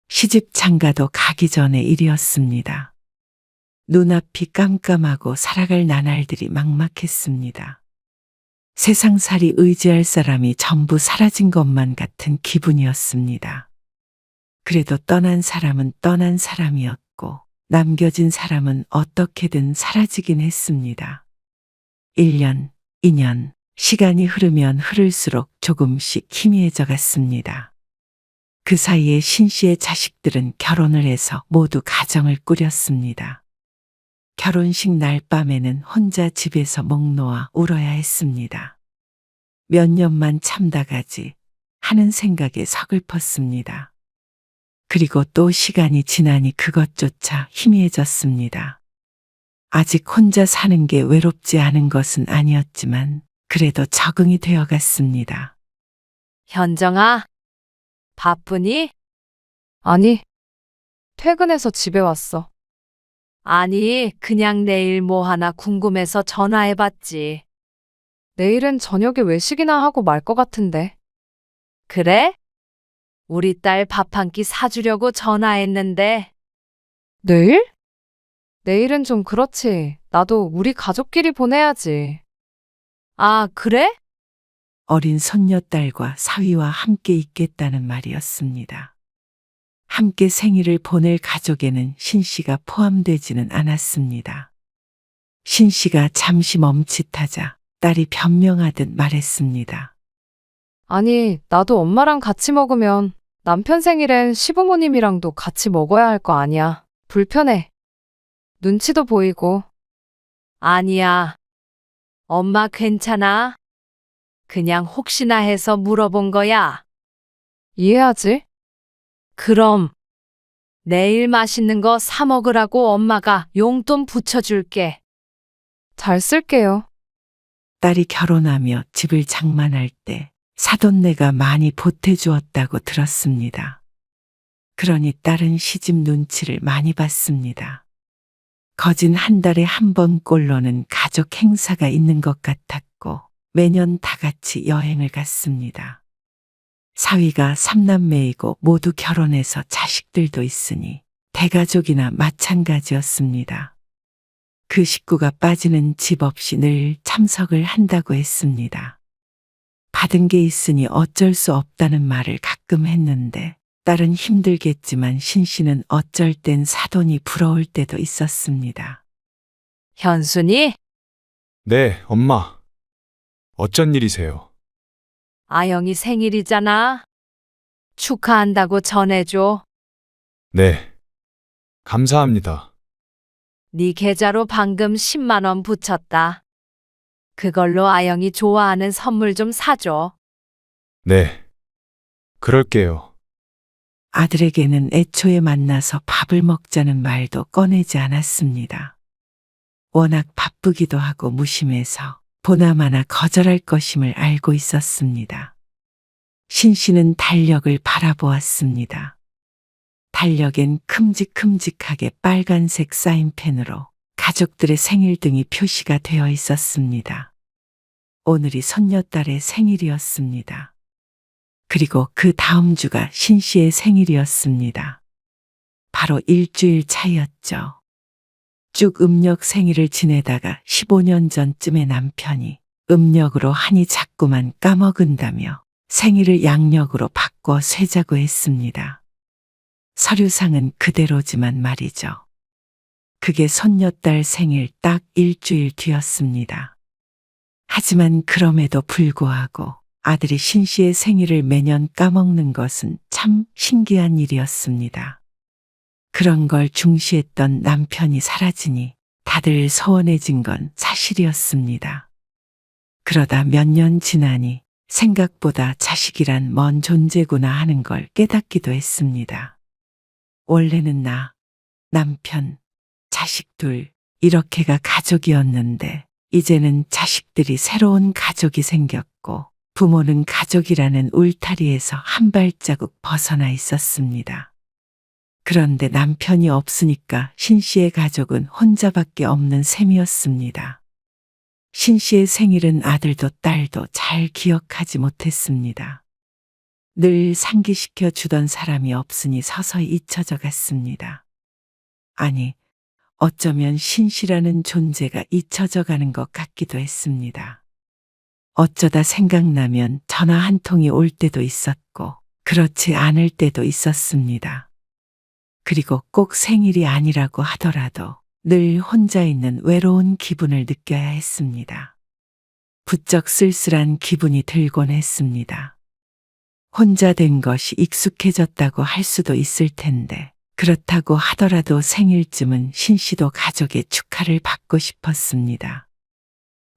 시집 장가도 가기 전의 일이었습니다. 눈앞이 깜깜하고 살아갈 나날들이 막막했습니다. 세상살이 의지할 사람이 전부 사라진 것만 같은 기분이었습니다. 그래도 떠난 사람은 떠난 사람이었고 남겨진 사람은 어떻게든 사라지긴 했습니다. 1년, 2년, 시간이 흐르면 흐를수록 조금씩 희미해져 갔습니다. 그 사이에 신 씨의 자식들은 결혼을 해서 모두 가정을 꾸렸습니다. 결혼식 날 밤에는 혼자 집에서 목 놓아 울어야 했습니다. 몇 년만 참다가지 하는 생각에 서글펐습니다. 그리고 또 시간이 지나니 그것조차 희미해졌습니다. 아직 혼자 사는 게 외롭지 않은 것은 아니었지만 그래도 적응이 되어 갔습니다. 현정아, 바쁘니? 아니, 퇴근해서 집에 왔어. 아니, 그냥 내일 뭐 하나 궁금해서 전화해봤지. 내일은 저녁에 외식이나 하고 말 것 같은데. 그래? 우리 딸 밥 한 끼 사주려고 전화했는데. 내일? 내일은 좀 그렇지. 나도 우리 가족끼리 보내야지. 아, 그래? 어린 손녀딸과 사위와 함께 있겠다는 말이었습니다. 함께 생일을 보낼 가족에는 신 씨가 포함되지는 않았습니다. 신 씨가 잠시 멈칫하자 딸이 변명하듯 말했습니다. 아니, 나도 엄마랑 같이 먹으면 남편 생일엔 시부모님이랑도 같이 먹어야 할 거 아니야. 불편해. 눈치도 보이고. 아니야. 엄마 괜찮아? 그냥 혹시나 해서 물어본 거야. 이해하지? 그럼 내일 맛있는 거 사 먹으라고 엄마가 용돈 붙여줄게. 잘 쓸게요. 딸이 결혼하며 집을 장만할 때 사돈네가 많이 보태주었다고 들었습니다. 그러니 딸은 시집 눈치를 많이 봤습니다. 거진 한 달에 한 번꼴로는 가족 행사가 있는 것 같았고 매년 다 같이 여행을 갔습니다. 사위가 삼남매이고 모두 결혼해서 자식들도 있으니 대가족이나 마찬가지였습니다. 그 식구가 빠지는 집 없이 늘 참석을 한다고 했습니다. 받은 게 있으니 어쩔 수 없다는 말을 가끔 했는데 딸은 힘들겠지만 신 씨는 어쩔 땐 사돈이 부러울 때도 있었습니다. 현순이, 네, 엄마. 어쩐 일이세요? 아영이 생일이잖아. 축하한다고 전해줘. 네. 감사합니다. 네 계좌로 방금 10만 원 붙였다. 그걸로 아영이 좋아하는 선물 좀 사줘. 네. 그럴게요. 아들에게는 애초에 만나서 밥을 먹자는 말도 꺼내지 않았습니다. 워낙 바쁘기도 하고 무심해서 보나마나 거절할 것임을 알고 있었습니다. 신 씨는 달력을 바라보았습니다. 달력엔 큼직큼직하게 빨간색 사인펜으로 가족들의 생일 등이 표시가 되어 있었습니다. 오늘이 손녀딸의 생일이었습니다. 그리고 그 다음 주가 신 씨의 생일이었습니다. 바로 일주일 차이였죠. 쭉 음력 생일을 지내다가 15년 전쯤에 남편이 음력으로 한이 자꾸만 까먹은다며 생일을 양력으로 바꿔 쇠자고 했습니다. 서류상은 그대로지만 말이죠. 그게 손녀딸 생일 딱 일주일 뒤였습니다. 하지만 그럼에도 불구하고 아들이 신 씨의 생일을 매년 까먹는 것은 참 신기한 일이었습니다. 그런 걸 중시했던 남편이 사라지니 다들 서운해진 건 사실이었습니다. 그러다 몇 년 지나니 생각보다 자식이란 먼 존재구나 하는 걸 깨닫기도 했습니다. 원래는 나, 남편, 자식 둘, 이렇게가 가족이었는데 이제는 자식들이 새로운 가족이 생겼고 부모는 가족이라는 울타리에서 한 발자국 벗어나 있었습니다. 그런데 남편이 없으니까 신 씨의 가족은 혼자밖에 없는 셈이었습니다. 신 씨의 생일은 아들도 딸도 잘 기억하지 못했습니다. 늘 상기시켜 주던 사람이 없으니 서서히 잊혀져 갔습니다. 아니, 어쩌면 신 씨라는 존재가 잊혀져 가는 것 같기도 했습니다. 어쩌다 생각나면 전화 한 통이 올 때도 있었고, 그렇지 않을 때도 있었습니다. 그리고 꼭 생일이 아니라고 하더라도 늘 혼자 있는 외로운 기분을 느껴야 했습니다. 부쩍 쓸쓸한 기분이 들곤 했습니다. 혼자 된 것이 익숙해졌다고 할 수도 있을 텐데 그렇다고 하더라도 생일쯤은 신 씨도 가족의 축하를 받고 싶었습니다.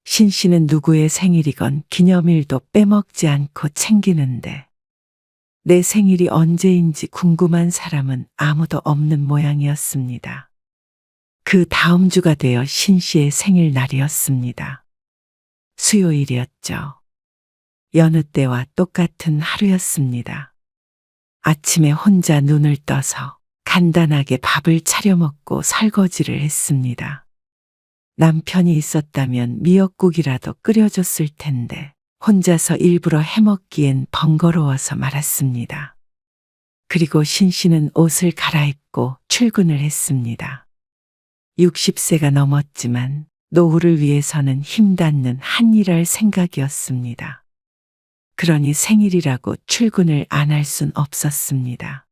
신 씨는 누구의 생일이건 기념일도 빼먹지 않고 챙기는데 내 생일이 언제인지 궁금한 사람은 아무도 없는 모양이었습니다. 그 다음 주가 되어 신 씨의 생일날이었습니다. 수요일이었죠. 여느 때와 똑같은 하루였습니다. 아침에 혼자 눈을 떠서 간단하게 밥을 차려 먹고 설거지를 했습니다. 남편이 있었다면 미역국이라도 끓여줬을 텐데 혼자서 일부러 해먹기엔 번거로워서 말았습니다. 그리고 신 씨는 옷을 갈아입고 출근을 했습니다. 60세가 넘었지만 노후를 위해서는 힘닿는 한 일할 생각이었습니다. 그러니 생일이라고 출근을 안 할 순 없었습니다.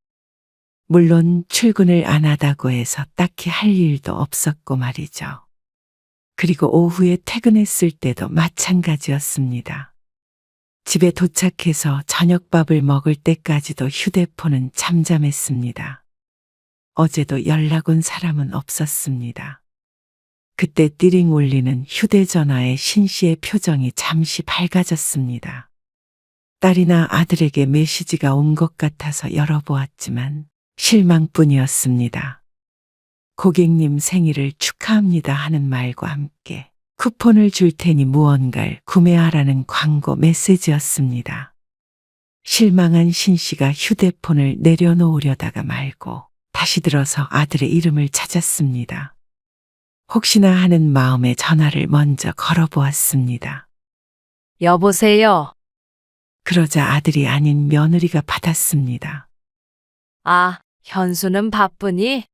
물론 출근을 안 하다고 해서 딱히 할 일도 없었고 말이죠. 그리고 오후에 퇴근했을 때도 마찬가지였습니다. 집에 도착해서 저녁밥을 먹을 때까지도 휴대폰은 잠잠했습니다. 어제도 연락 온 사람은 없었습니다. 그때 띠링 울리는 휴대전화에 신 씨의 표정이 잠시 밝아졌습니다. 딸이나 아들에게 메시지가 온 것 같아서 열어보았지만 실망뿐이었습니다. 고객님 생일을 축하합니다 하는 말과 함께 쿠폰을 줄 테니 무언가를 구매하라는 광고 메시지였습니다. 실망한 신 씨가 휴대폰을 내려놓으려다가 말고 다시 들어서 아들의 이름을 찾았습니다. 혹시나 하는 마음에 전화를 먼저 걸어보았습니다. 여보세요. 그러자 아들이 아닌 며느리가 받았습니다. 아, 현수는 바쁘니?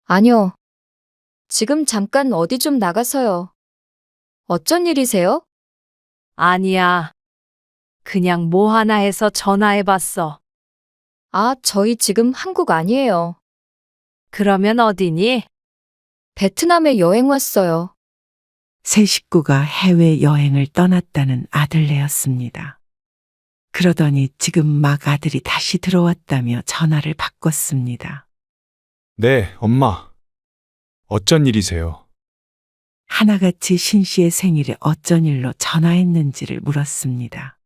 아니요. 지금 잠깐 어디 좀 나가서요. 어쩐 일이세요? 아니야. 그냥 뭐 하나 해서 전화해봤어. 아, 저희 지금 한국 아니에요. 그러면 어디니? 베트남에 여행 왔어요. 세 식구가 해외여행을 떠났다는 아들네였습니다. 그러더니 지금 막 아들이 다시 들어왔다며 전화를 바꿨습니다. 네, 엄마. 어쩐 일이세요? 하나같이 신 씨의 생일에 어쩐 일로 전화했는지를 물었습니다.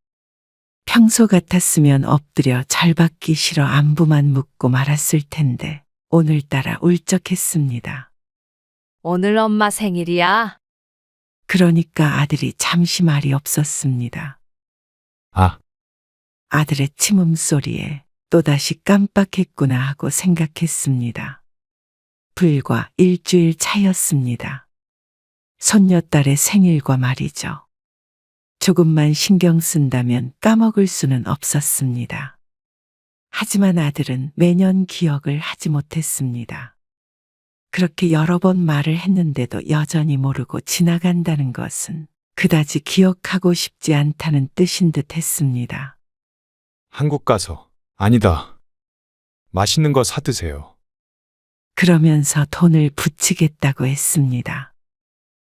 평소 같았으면 엎드려 절 받기 싫어 안부만 묻고 말았을 텐데 오늘따라 울적했습니다. 오늘 엄마 생일이야. 그러니까 아들이 잠시 말이 없었습니다. 아, 아들의 침음 소리에 또다시 깜빡했구나 하고 생각했습니다. 불과 일주일 차였습니다. 손녀딸의 생일과 말이죠. 조금만 신경 쓴다면 까먹을 수는 없었습니다. 하지만 아들은 매년 기억을 하지 못했습니다. 그렇게 여러 번 말을 했는데도 여전히 모르고 지나간다는 것은 그다지 기억하고 싶지 않다는 뜻인 듯 했습니다. 한국 가서. 아니다. 맛있는 거 사드세요. 그러면서 돈을 붙이겠다고 했습니다.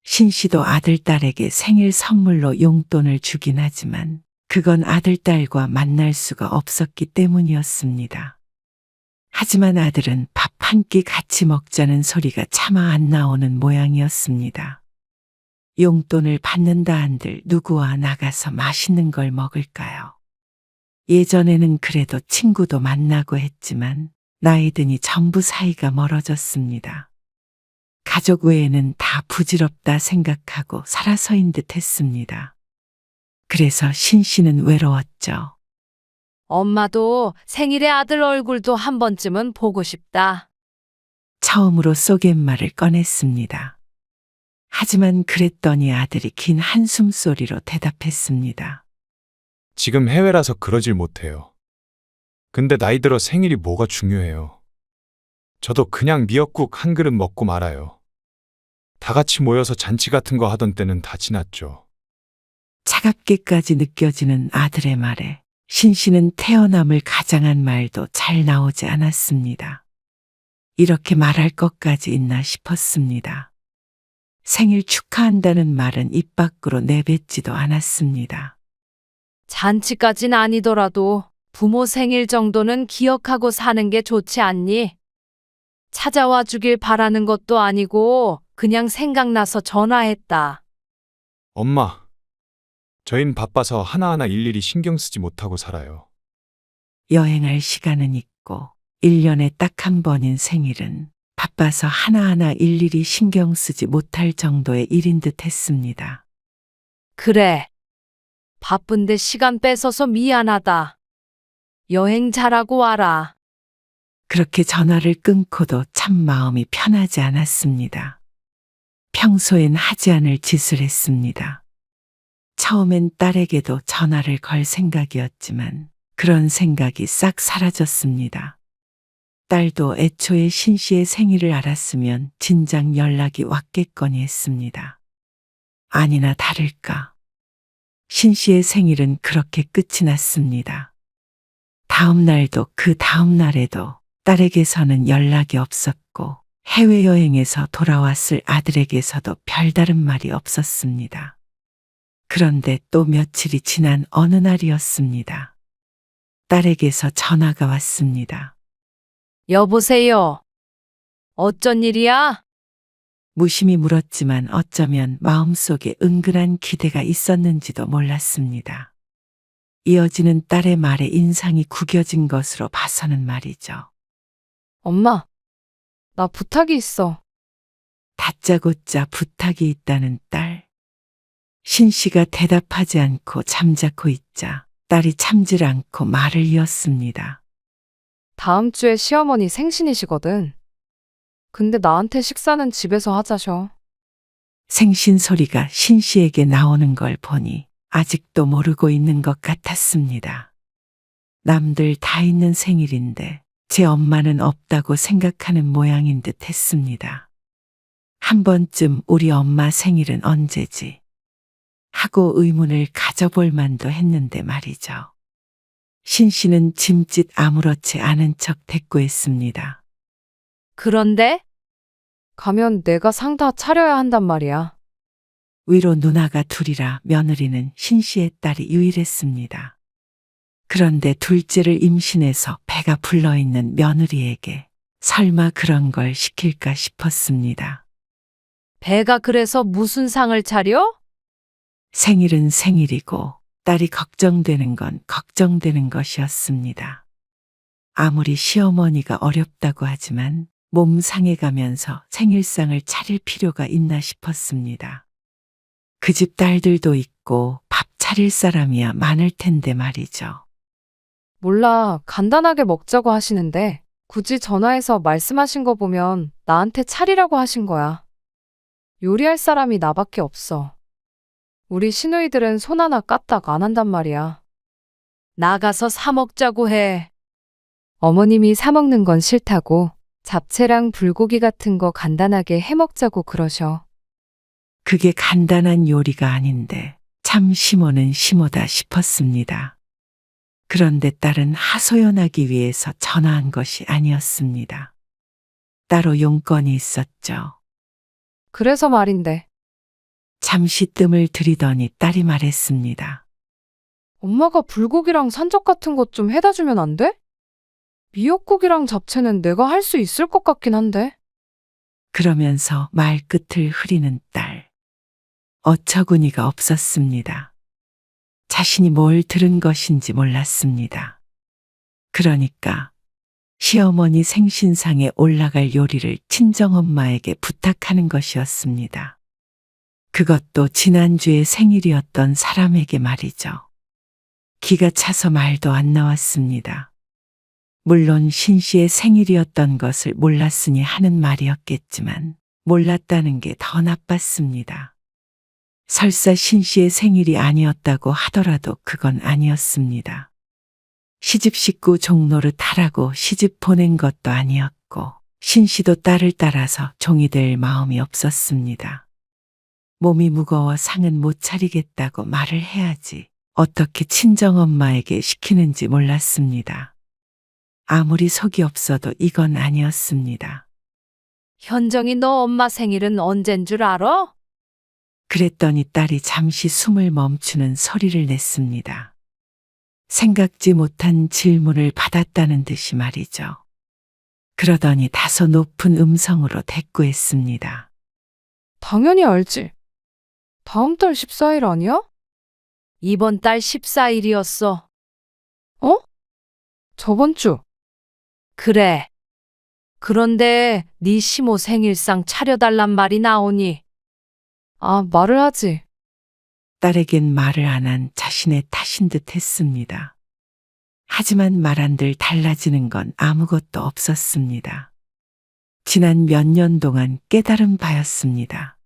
신 씨도 아들, 딸에게 생일 선물로 용돈을 주긴 하지만 그건 아들, 딸과 만날 수가 없었기 때문이었습니다. 하지만 아들은 밥 한 끼 같이 먹자는 소리가 차마 안 나오는 모양이었습니다. 용돈을 받는다 한들 누구와 나가서 맛있는 걸 먹을까요? 예전에는 그래도 친구도 만나고 했지만 나이 드니 전부 사이가 멀어졌습니다. 가족 외에는 다 부질없다 생각하고 살아서인 듯 했습니다. 그래서 신 씨는 외로웠죠. 엄마도 생일에 아들 얼굴도 한 번쯤은 보고 싶다. 처음으로 쏘갯말을 꺼냈습니다. 하지만 그랬더니 아들이 긴 한숨 소리로 대답했습니다. 지금 해외라서 그러질 못해요. 근데 나이 들어 생일이 뭐가 중요해요. 저도 그냥 미역국 한 그릇 먹고 말아요. 다 같이 모여서 잔치 같은 거 하던 때는 다 지났죠. 차갑게까지 느껴지는 아들의 말에 신 씨는 태어남을 가장한 말도 잘 나오지 않았습니다. 이렇게 말할 것까지 있나 싶었습니다. 생일 축하한다는 말은 입 밖으로 내뱉지도 않았습니다. 잔치까진 아니더라도 부모 생일 정도는 기억하고 사는 게 좋지 않니? 찾아와 주길 바라는 것도 아니고 그냥 생각나서 전화했다. 엄마, 저흰 바빠서 하나하나 일일이 신경 쓰지 못하고 살아요. 여행할 시간은 있고 1년에 딱 한 번인 생일은 바빠서 하나하나 일일이 신경 쓰지 못할 정도의 일인 듯 했습니다. 그래. 바쁜데 시간 뺏어서 미안하다. 여행 잘하고 와라. 그렇게 전화를 끊고도 참 마음이 편하지 않았습니다. 평소엔 하지 않을 짓을 했습니다. 처음엔 딸에게도 전화를 걸 생각이었지만 그런 생각이 싹 사라졌습니다. 딸도 애초에 신 씨의 생일을 알았으면 진작 연락이 왔겠거니 했습니다. 아니나 다를까. 신 씨의 생일은 그렇게 끝이 났습니다. 다음 날도 그 다음 날에도 딸에게서는 연락이 없었고 해외여행에서 돌아왔을 아들에게서도 별다른 말이 없었습니다. 그런데 또 며칠이 지난 어느 날이었습니다. 딸에게서 전화가 왔습니다. 여보세요. 어쩐 일이야? 무심히 물었지만 어쩌면 마음속에 은근한 기대가 있었는지도 몰랐습니다. 이어지는 딸의 말에 인상이 구겨진 것으로 봐서는 말이죠. 엄마, 나 부탁이 있어. 다짜고짜 부탁이 있다는 딸. 신 씨가 대답하지 않고 잠자코 있자 딸이 참질 않고 말을 이었습니다. 다음 주에 시어머니 생신이시거든. 근데 나한테 식사는 집에서 하자셔. 생신 소리가 신 씨에게 나오는 걸 보니 아직도 모르고 있는 것 같았습니다. 남들 다 있는 생일인데 제 엄마는 없다고 생각하는 모양인 듯 했습니다. 한 번쯤 우리 엄마 생일은 언제지? 하고 의문을 가져볼 만도 했는데 말이죠. 신 씨는 짐짓 아무렇지 않은 척 대꾸했습니다. 그런데? 가면 내가 상 다 차려야 한단 말이야. 위로 누나가 둘이라 며느리는 신 씨의 딸이 유일했습니다. 그런데 둘째를 임신해서 배가 불러있는 며느리에게 설마 그런 걸 시킬까 싶었습니다. 배가 그래서 무슨 상을 차려? 생일은 생일이고 딸이 걱정되는 건 걱정되는 것이었습니다. 아무리 시어머니가 어렵다고 하지만 몸 상해가면서 생일상을 차릴 필요가 있나 싶었습니다. 그 집 딸들도 있고 밥 차릴 사람이야 많을 텐데 말이죠. 몰라, 간단하게 먹자고 하시는데 굳이 전화해서 말씀하신 거 보면 나한테 차리라고 하신 거야. 요리할 사람이 나밖에 없어. 우리 시누이들은 손 하나 까딱 안 한단 말이야. 나가서 사 먹자고 해. 어머님이 사 먹는 건 싫다고 잡채랑 불고기 같은 거 간단하게 해 먹자고 그러셔. 그게 간단한 요리가 아닌데 참 심오는 심오다 싶었습니다. 그런데 딸은 하소연하기 위해서 전화한 것이 아니었습니다. 따로 용건이 있었죠. 그래서 말인데. 잠시 뜸을 들이더니 딸이 말했습니다. 엄마가 불고기랑 산적 같은 것 좀 해다 주면 안 돼? 미역국이랑 잡채는 내가 할 수 있을 것 같긴 한데. 그러면서 말끝을 흐리는 딸. 어처구니가 없었습니다. 자신이 뭘 들은 것인지 몰랐습니다. 그러니까 시어머니 생신상에 올라갈 요리를 친정엄마에게 부탁하는 것이었습니다. 그것도 지난주에 생일이었던 사람에게 말이죠. 기가 차서 말도 안 나왔습니다. 물론 신 씨의 생일이었던 것을 몰랐으니 하는 말이었겠지만 몰랐다는 게 더 나빴습니다. 설사 신 씨의 생일이 아니었다고 하더라도 그건 아니었습니다. 시집 식구 종노릇 하라고 시집 보낸 것도 아니었고 신 씨도 딸을 따라서 종이 될 마음이 없었습니다. 몸이 무거워 상은 못 차리겠다고 말을 해야지 어떻게 친정엄마에게 시키는지 몰랐습니다. 아무리 속이 없어도 이건 아니었습니다. 현정이 너 엄마 생일은 언젠 줄 알아? 그랬더니 딸이 잠시 숨을 멈추는 소리를 냈습니다. 생각지 못한 질문을 받았다는 듯이 말이죠. 그러더니 다소 높은 음성으로 대꾸했습니다. 당연히 알지. 다음 달 14일 아니야? 이번 달 14일이었어. 어? 저번 주. 그래. 그런데 네 시모 생일상 차려달란 말이 나오니. 아, 말을 하지. 딸에겐 말을 안 한 자신의 탓인 듯 했습니다. 하지만 말한들 달라지는 건 아무것도 없었습니다. 지난 몇 년 동안 깨달은 바였습니다.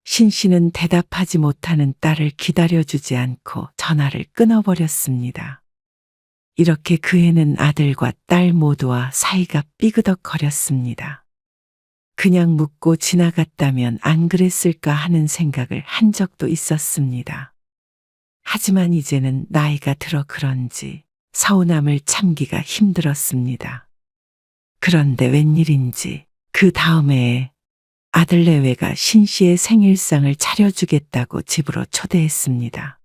신 씨는 대답하지 못하는 딸을 기다려주지 않고 전화를 끊어버렸습니다. 이렇게 그 해는 아들과 딸 모두와 사이가 삐그덕거렸습니다. 그냥 묻고 지나갔다면 안 그랬을까 하는 생각을 한 적도 있었습니다. 하지만 이제는 나이가 들어 그런지 서운함을 참기가 힘들었습니다. 그런데 웬일인지 그 다음 해에 아들 내외가 신 씨의 생일상을 차려주겠다고 집으로 초대했습니다.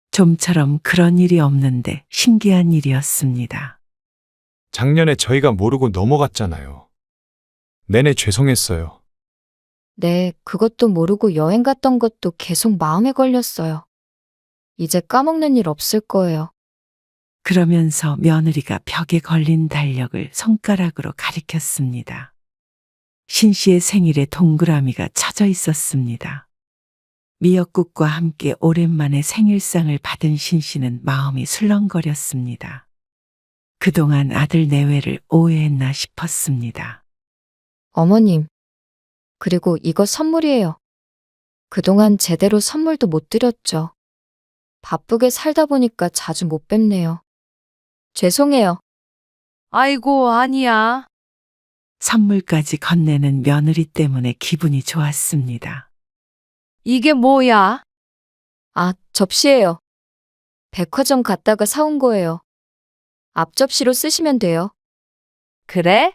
좀처럼 그런 일이 없는데 신기한 일이었습니다. 작년에 저희가 모르고 넘어갔잖아요. 내내 죄송했어요. 네, 그것도 모르고 여행 갔던 것도 계속 마음에 걸렸어요. 이제 까먹는 일 없을 거예요. 그러면서 며느리가 벽에 걸린 달력을 손가락으로 가리켰습니다. 신 씨의 생일에 동그라미가 쳐져 있었습니다. 미역국과 함께 오랜만에 생일상을 받은 신 씨는 마음이 술렁거렸습니다. 그동안 아들 내외를 오해했나 싶었습니다. 어머님, 그리고 이거 선물이에요. 그동안 제대로 선물도 못 드렸죠. 바쁘게 살다 보니까 자주 못 뵙네요. 죄송해요. 아이고, 아니야. 선물까지 건네는 며느리 때문에 기분이 좋았습니다. 이게 뭐야? 아, 접시예요. 백화점 갔다가 사온 거예요. 앞접시로 쓰시면 돼요. 그래?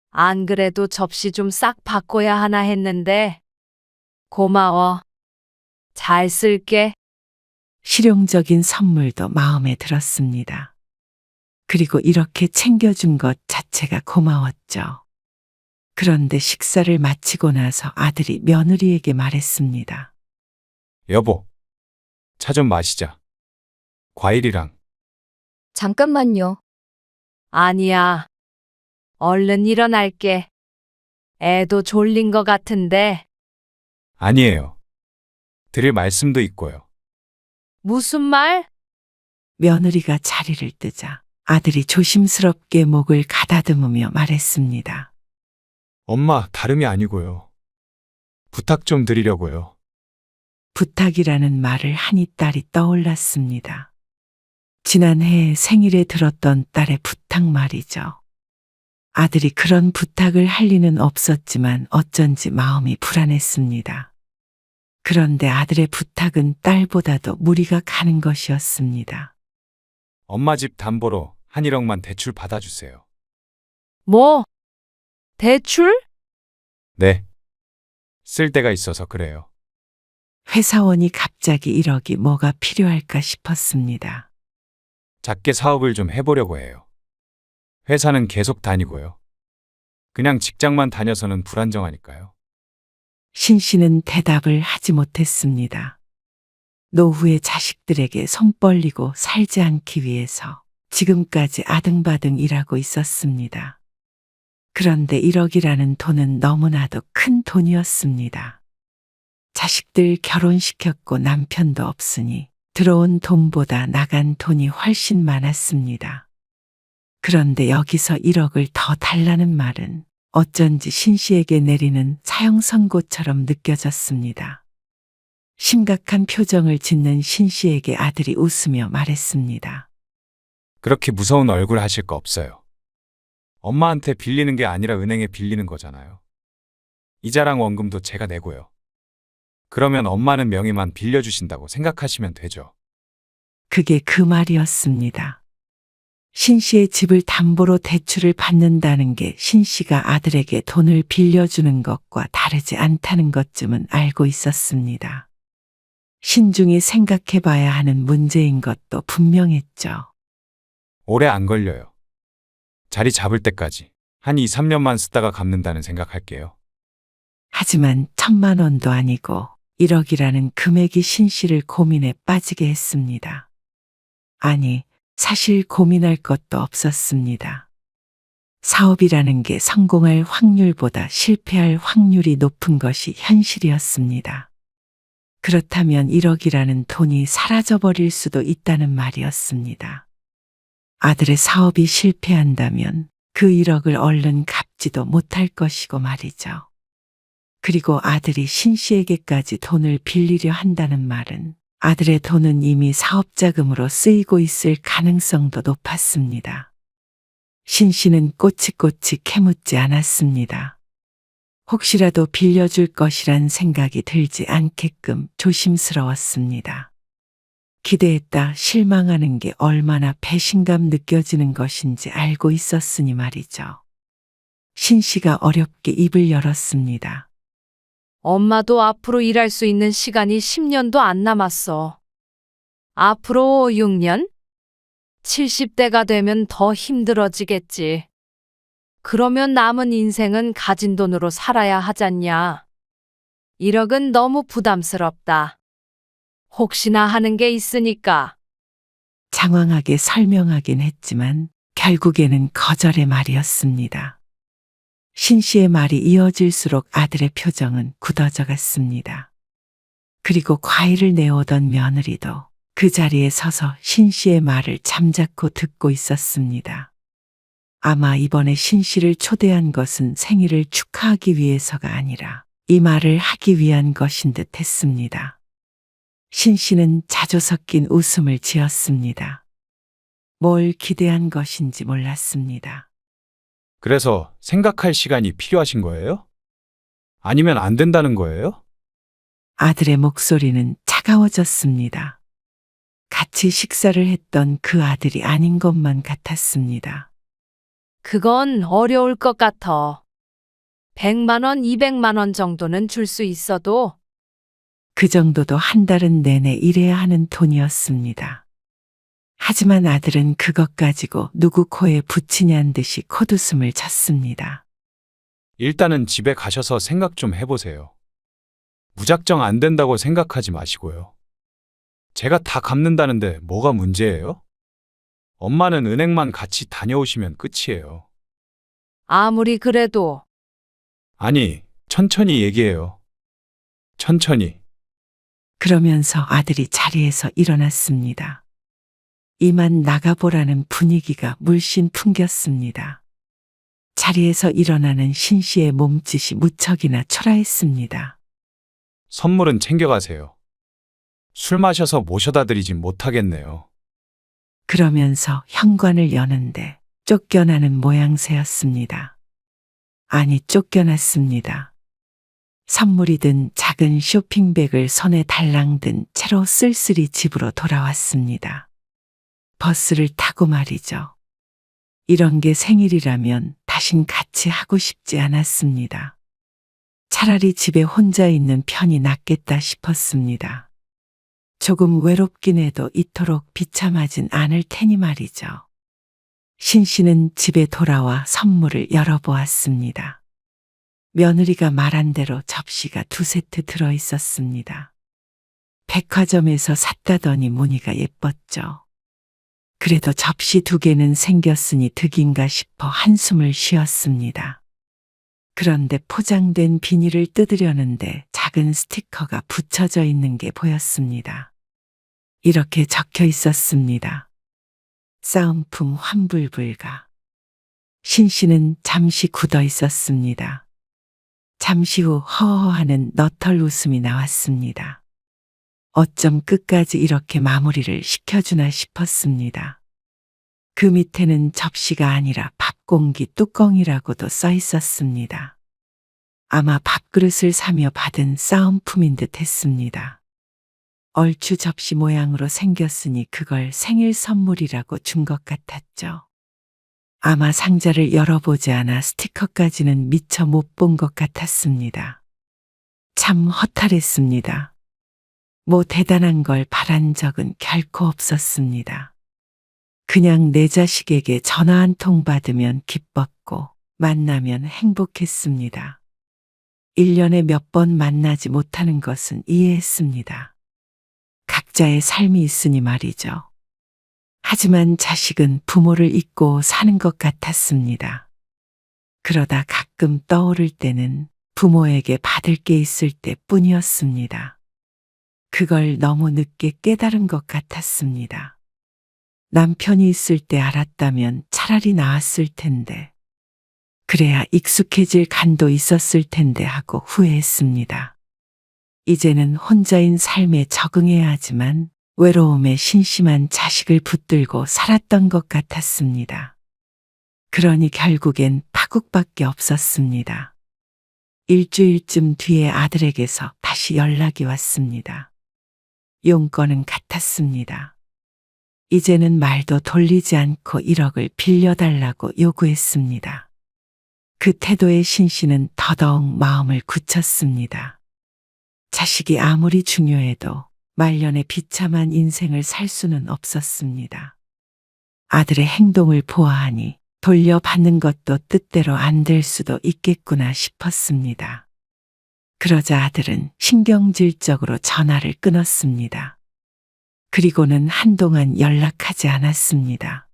안 그래도 접시 좀 싹 바꿔야 하나 했는데. 고마워. 잘 쓸게. 실용적인 선물도 마음에 들었습니다. 그리고 이렇게 챙겨준 것 자체가 고마웠죠. 그런데 식사를 마치고 나서 아들이 며느리에게 말했습니다. 여보, 차 좀 마시자. 과일이랑. 잠깐만요. 아니야. 얼른 일어날게. 애도 졸린 것 같은데. 아니에요. 드릴 말씀도 있고요. 무슨 말? 며느리가 자리를 뜨자 아들이 조심스럽게 목을 가다듬으며 말했습니다. 엄마, 다름이 아니고요. 부탁 좀 드리려고요. 부탁이라는 말을 하니 딸이 떠올랐습니다. 지난해 생일에 들었던 딸의 부탁 말이죠. 아들이 그런 부탁을 할 리는 없었지만 어쩐지 마음이 불안했습니다. 그런데 아들의 부탁은 딸보다도 무리가 가는 것이었습니다. 엄마 집 담보로 한 1억만 대출 받아주세요. 뭐? 대출? 네. 쓸 데가 있어서 그래요. 회사원이 갑자기 1억이 뭐가 필요할까 싶었습니다. 작게 사업을 좀 해보려고 해요. 회사는 계속 다니고요. 그냥 직장만 다녀서는 불안정하니까요. 신 씨는 대답을 하지 못했습니다. 노후의 자식들에게 손 벌리고 살지 않기 위해서 지금까지 아등바등 일하고 있었습니다. 그런데 1억이라는 돈은 너무나도 큰 돈이었습니다. 자식들 결혼시켰고 남편도 없으니 들어온 돈보다 나간 돈이 훨씬 많았습니다. 그런데 여기서 1억을 더 달라는 말은 어쩐지 신 씨에게 내리는 사형 선고처럼 느껴졌습니다. 심각한 표정을 짓는 신 씨에게 아들이 웃으며 말했습니다. 그렇게 무서운 얼굴 하실 거 없어요. 엄마한테 빌리는 게 아니라 은행에 빌리는 거잖아요. 이자랑 원금도 제가 내고요. 그러면 엄마는 명의만 빌려주신다고 생각하시면 되죠. 그게 그 말이었습니다. 신 씨의 집을 담보로 대출을 받는다는 게 신 씨가 아들에게 돈을 빌려주는 것과 다르지 않다는 것쯤은 알고 있었습니다. 신중히 생각해 봐야 하는 문제인 것도 분명했죠. 오래 안 걸려요. 자리 잡을 때까지 한 2, 3년만 쓰다가 갚는다는 생각할게요. 하지만 1,000만 원도 아니고 1억이라는 금액이 신 씨를 고민에 빠지게 했습니다. 아니, 사실 고민할 것도 없었습니다. 사업이라는 게 성공할 확률보다 실패할 확률이 높은 것이 현실이었습니다. 그렇다면 1억이라는 돈이 사라져버릴 수도 있다는 말이었습니다. 아들의 사업이 실패한다면 그 1억을 얼른 갚지도 못할 것이고 말이죠. 그리고 아들이 신 씨에게까지 돈을 빌리려 한다는 말은 아들의 돈은 이미 사업자금으로 쓰이고 있을 가능성도 높았습니다. 신 씨는 꼬치꼬치 캐묻지 않았습니다. 혹시라도 빌려줄 것이란 생각이 들지 않게끔 조심스러웠습니다. 기대했다 실망하는 게 얼마나 배신감 느껴지는 것인지 알고 있었으니 말이죠. 신 씨가 어렵게 입을 열었습니다. 엄마도 앞으로 일할 수 있는 시간이 10년도 안 남았어. 앞으로 6년? 70대가 되면 더 힘들어지겠지. 그러면 남은 인생은 가진 돈으로 살아야 하잖냐. 1억은 너무 부담스럽다. 혹시나 하는 게 있으니까. 장황하게 설명하긴 했지만 결국에는 거절의 말이었습니다. 신 씨의 말이 이어질수록 아들의 표정은 굳어져 갔습니다. 그리고 과일을 내오던 며느리도 그 자리에 서서 신 씨의 말을 잠자코 듣고 있었습니다. 아마 이번에 신 씨를 초대한 것은 생일을 축하하기 위해서가 아니라 이 말을 하기 위한 것인 듯 했습니다. 신 씨는 자조 섞인 웃음을 지었습니다. 뭘 기대한 것인지 몰랐습니다. 그래서 생각할 시간이 필요하신 거예요? 아니면 안 된다는 거예요? 아들의 목소리는 차가워졌습니다. 같이 식사를 했던 그 아들이 아닌 것만 같았습니다. 그건 어려울 것 같아. 100만 원, 200만 원 정도는 줄 수 있어도 그 정도도 한 달은 내내 일해야 하는 돈이었습니다. 하지만 아들은 그것 가지고 누구 코에 붙이냐는 듯이 콧웃음을 쳤습니다. 일단은 집에 가셔서 생각 좀 해보세요. 무작정 안 된다고 생각하지 마시고요. 제가 다 갚는다는데 뭐가 문제예요? 엄마는 은행만 같이 다녀오시면 끝이에요. 아무리 그래도 아니, 천천히 얘기해요. 천천히. 그러면서 아들이 자리에서 일어났습니다. 이만 나가보라는 분위기가 물씬 풍겼습니다. 자리에서 일어나는 신 씨의 몸짓이 무척이나 초라했습니다. 선물은 챙겨가세요. 술 마셔서 모셔다 드리진 못하겠네요. 그러면서 현관을 여는데 쫓겨나는 모양새였습니다. 아니, 쫓겨났습니다. 선물이 든 작은 쇼핑백을 손에 달랑 든 채로 쓸쓸히 집으로 돌아왔습니다. 버스를 타고 말이죠. 이런 게 생일이라면 다신 같이 하고 싶지 않았습니다. 차라리 집에 혼자 있는 편이 낫겠다 싶었습니다. 조금 외롭긴 해도 이토록 비참하진 않을 테니 말이죠. 신 씨는 집에 돌아와 선물을 열어보았습니다. 며느리가 말한 대로 접시가 2세트 들어 있었습니다. 백화점에서 샀다더니 무늬가 예뻤죠. 그래도 접시 2개는 생겼으니 득인가 싶어 한숨을 쉬었습니다. 그런데 포장된 비닐을 뜯으려는데 작은 스티커가 붙여져 있는 게 보였습니다. 이렇게 적혀 있었습니다. 싸움품 환불불가. 신 씨는 잠시 굳어 있었습니다. 잠시 후 허허하는 너털 웃음이 나왔습니다. 어쩜 끝까지 이렇게 마무리를 시켜주나 싶었습니다. 그 밑에는 접시가 아니라 밥공기 뚜껑이라고도 써 있었습니다. 아마 밥그릇을 사며 받은 싸움품인 듯 했습니다. 얼추 접시 모양으로 생겼으니 그걸 생일 선물이라고 준 것 같았죠. 아마 상자를 열어보지 않아 스티커까지는 미처 못 본 것 같았습니다. 참 허탈했습니다. 뭐 대단한 걸 바란 적은 결코 없었습니다. 그냥 내 자식에게 전화 한 통 받으면 기뻤고 만나면 행복했습니다. 1년에 몇 번 만나지 못하는 것은 이해했습니다. 각자의 삶이 있으니 말이죠. 하지만 자식은 부모를 잊고 사는 것 같았습니다. 그러다 가끔 떠오를 때는 부모에게 받을 게 있을 때뿐이었습니다. 그걸 너무 늦게 깨달은 것 같았습니다. 남편이 있을 때 알았다면 차라리 나았을 텐데. 그래야 익숙해질 간도 있었을 텐데 하고 후회했습니다. 이제는 혼자인 삶에 적응해야 하지만 외로움에 신심한 자식을 붙들고 살았던 것 같았습니다. 그러니 결국엔 파국밖에 없었습니다. 일주일쯤 뒤에 아들에게서 다시 연락이 왔습니다. 용건은 같았습니다. 이제는 말도 돌리지 않고 1억을 빌려달라고 요구했습니다. 그 태도에 신씨는 더더욱 마음을 굳혔습니다. 자식이 아무리 중요해도 말년에 비참한 인생을 살 수는 없었습니다. 아들의 행동을 보아하니 돌려받는 것도 뜻대로 안 될 수도 있겠구나 싶었습니다. 그러자 아들은 신경질적으로 전화를 끊었습니다. 그리고는 한동안 연락하지 않았습니다.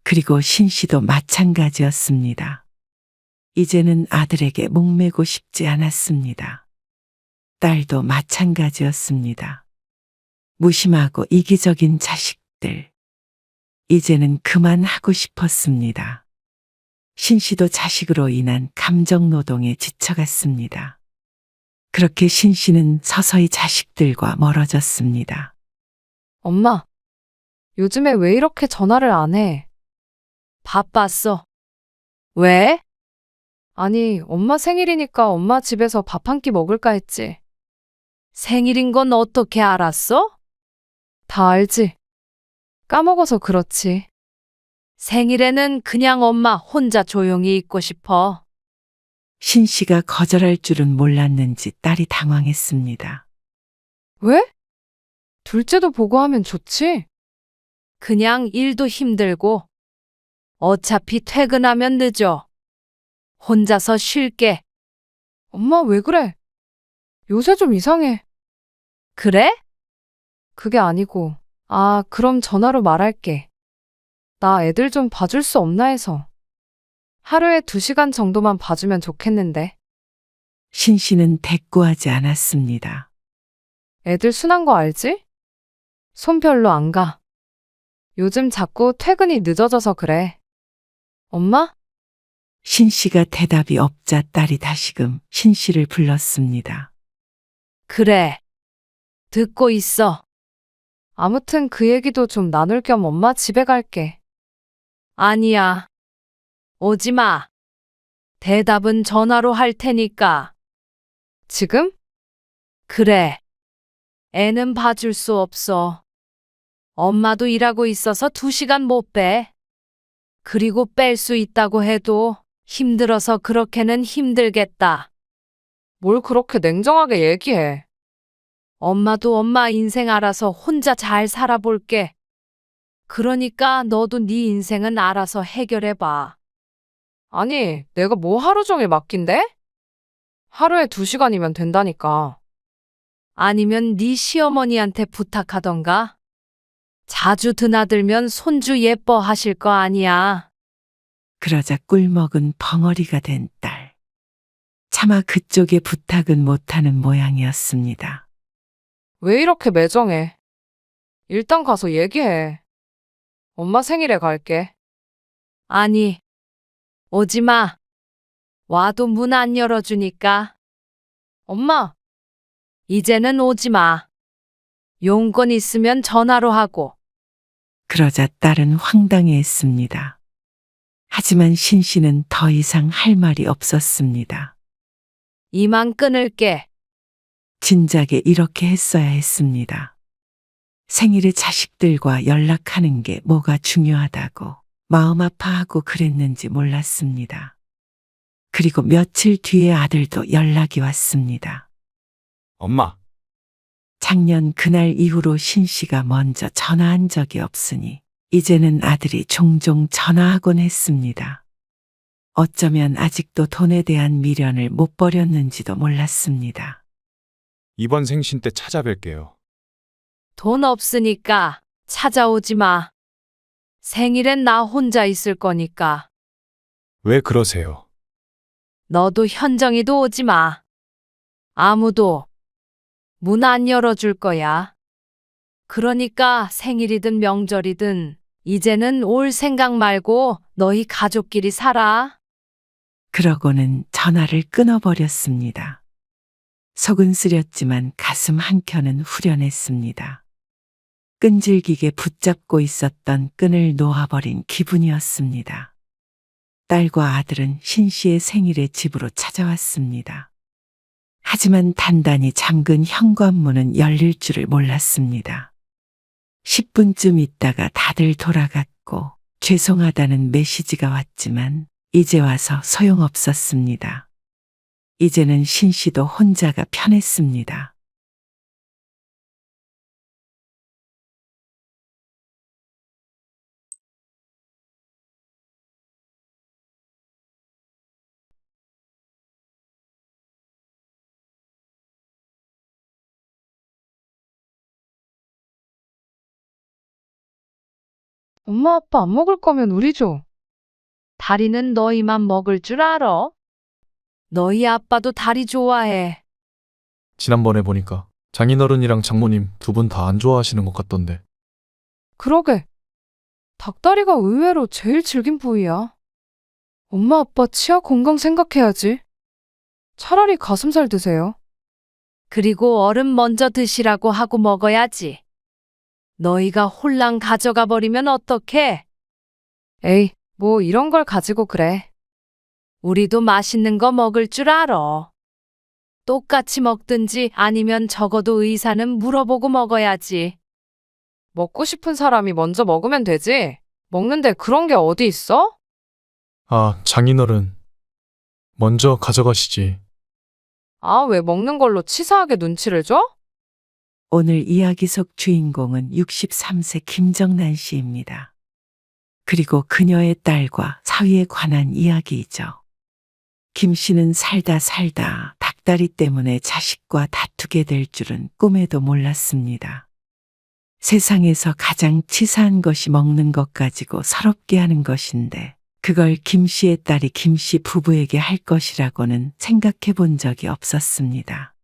그리고 신씨도 마찬가지였습니다. 이제는 아들에게 목매고 싶지 않았습니다. 딸도 마찬가지였습니다. 무심하고 이기적인 자식들. 이제는 그만하고 싶었습니다. 신씨도 자식으로 인한 감정 노동에 지쳐갔습니다. 그렇게 신씨는 서서히 자식들과 멀어졌습니다. 엄마, 요즘에 왜 이렇게 전화를 안 해? 바빴어. 왜? 아니, 엄마 생일이니까 엄마 집에서 밥 한 끼 먹을까 했지. 생일인 건 어떻게 알았어? 다 알지. 까먹어서 그렇지. 생일에는 그냥 엄마 혼자 조용히 있고 싶어. 신씨가 거절할 줄은 몰랐는지 딸이 당황했습니다. 왜? 둘째도 보고 하면 좋지. 그냥 일도 힘들고 어차피 퇴근하면 늦어. 혼자서 쉴게. 엄마 왜 그래? 요새 좀 이상해. 그래? 그게 아니고. 아, 그럼 전화로 말할게. 나 애들 좀 봐줄 수 없나 해서. 하루에 2시간 정도만 봐주면 좋겠는데. 신씨는 대꾸하지 않았습니다. 애들 순한 거 알지? 손 별로 안 가. 요즘 자꾸 퇴근이 늦어져서 그래. 엄마? 신씨가 대답이 없자 딸이 다시금 신씨를 불렀습니다. 그래. 듣고 있어. 아무튼 그 얘기도 좀 나눌 겸 엄마 집에 갈게. 아니야. 오지 마. 대답은 전화로 할 테니까. 지금? 그래. 애는 봐줄 수 없어. 엄마도 일하고 있어서 2시간 못 빼. 그리고 뺄 수 있다고 해도 힘들어서 그렇게는 힘들겠다. 뭘 그렇게 냉정하게 얘기해. 엄마도 엄마 인생 알아서 혼자 잘 살아볼게. 그러니까 너도 네 인생은 알아서 해결해봐. 아니, 내가 뭐 하루 종일 맡긴대? 하루에 2시간이면 된다니까. 아니면 네 시어머니한테 부탁하던가. 자주 드나들면 손주 예뻐하실 거 아니야. 그러자 꿀먹은 벙어리가 된 딸. 차마 그쪽에 부탁은 못하는 모양이었습니다. 왜 이렇게 매정해? 일단 가서 얘기해. 엄마 생일에 갈게. 아니, 오지 마. 와도 문 안 열어주니까. 엄마, 이제는 오지 마. 용건 있으면 전화로 하고. 그러자 딸은 황당해했습니다. 하지만 신씨는 더 이상 할 말이 없었습니다. 이만 끊을게. 진작에 이렇게 했어야 했습니다. 생일에 자식들과 연락하는 게 뭐가 중요하다고 마음 아파하고 그랬는지 몰랐습니다. 그리고 며칠 뒤에 아들도 연락이 왔습니다. 엄마, 작년 그날 이후로 신씨가 먼저 전화한 적이 없으니 이제는 아들이 종종 전화하곤 했습니다. 어쩌면 아직도 돈에 대한 미련을 못 버렸는지도 몰랐습니다. 이번 생신 때 찾아뵐게요. 돈 없으니까 찾아오지 마. 생일엔 나 혼자 있을 거니까. 왜 그러세요? 너도 현정이도 오지 마. 아무도 문 안 열어줄 거야. 그러니까 생일이든 명절이든 이제는 올 생각 말고 너희 가족끼리 살아. 그러고는 전화를 끊어버렸습니다. 속은 쓰렸지만 가슴 한켠은 후련했습니다. 끈질기게 붙잡고 있었던 끈을 놓아버린 기분이었습니다. 딸과 아들은 신 씨의 생일에 집으로 찾아왔습니다. 하지만 단단히 잠근 현관문은 열릴 줄을 몰랐습니다. 10분쯤 있다가 다들 돌아갔고 죄송하다는 메시지가 왔지만 이제 와서 소용없었습니다. 이제는 신 씨도 혼자가 편했습니다. 엄마 아빠 안 먹을 거면 우리 줘. 다리는 너희만 먹을 줄 알아? 너희 아빠도 다리 좋아해. 지난번에 보니까 장인어른이랑 장모님 두 분 다 안 좋아하시는 것 같던데. 그러게. 닭다리가 의외로 제일 질긴 부위야. 엄마 아빠 치아 건강 생각해야지. 차라리 가슴살 드세요. 그리고 얼음 먼저 드시라고 하고 먹어야지. 너희가 홀랑 가져가 버리면 어떡해? 에이, 뭐 이런 걸 가지고 그래. 우리도 맛있는 거 먹을 줄 알아. 똑같이 먹든지 아니면 적어도 의사는 물어보고 먹어야지. 먹고 싶은 사람이 먼저 먹으면 되지. 먹는데 그런 게 어디 있어? 아, 장인어른. 먼저 가져가시지. 아, 왜 먹는 걸로 치사하게 눈치를 줘? 오늘 이야기 속 주인공은 63세 김정란 씨입니다. 그리고 그녀의 딸과 사위에 관한 이야기이죠. 김 씨는 살다 닭다리 때문에 자식과 다투게 될 줄은 꿈에도 몰랐습니다. 세상에서 가장 치사한 것이 먹는 것 가지고 서럽게 하는 것인데 그걸 김 씨의 딸이 김 씨 부부에게 할 것이라고는 생각해 본 적이 없었습니다.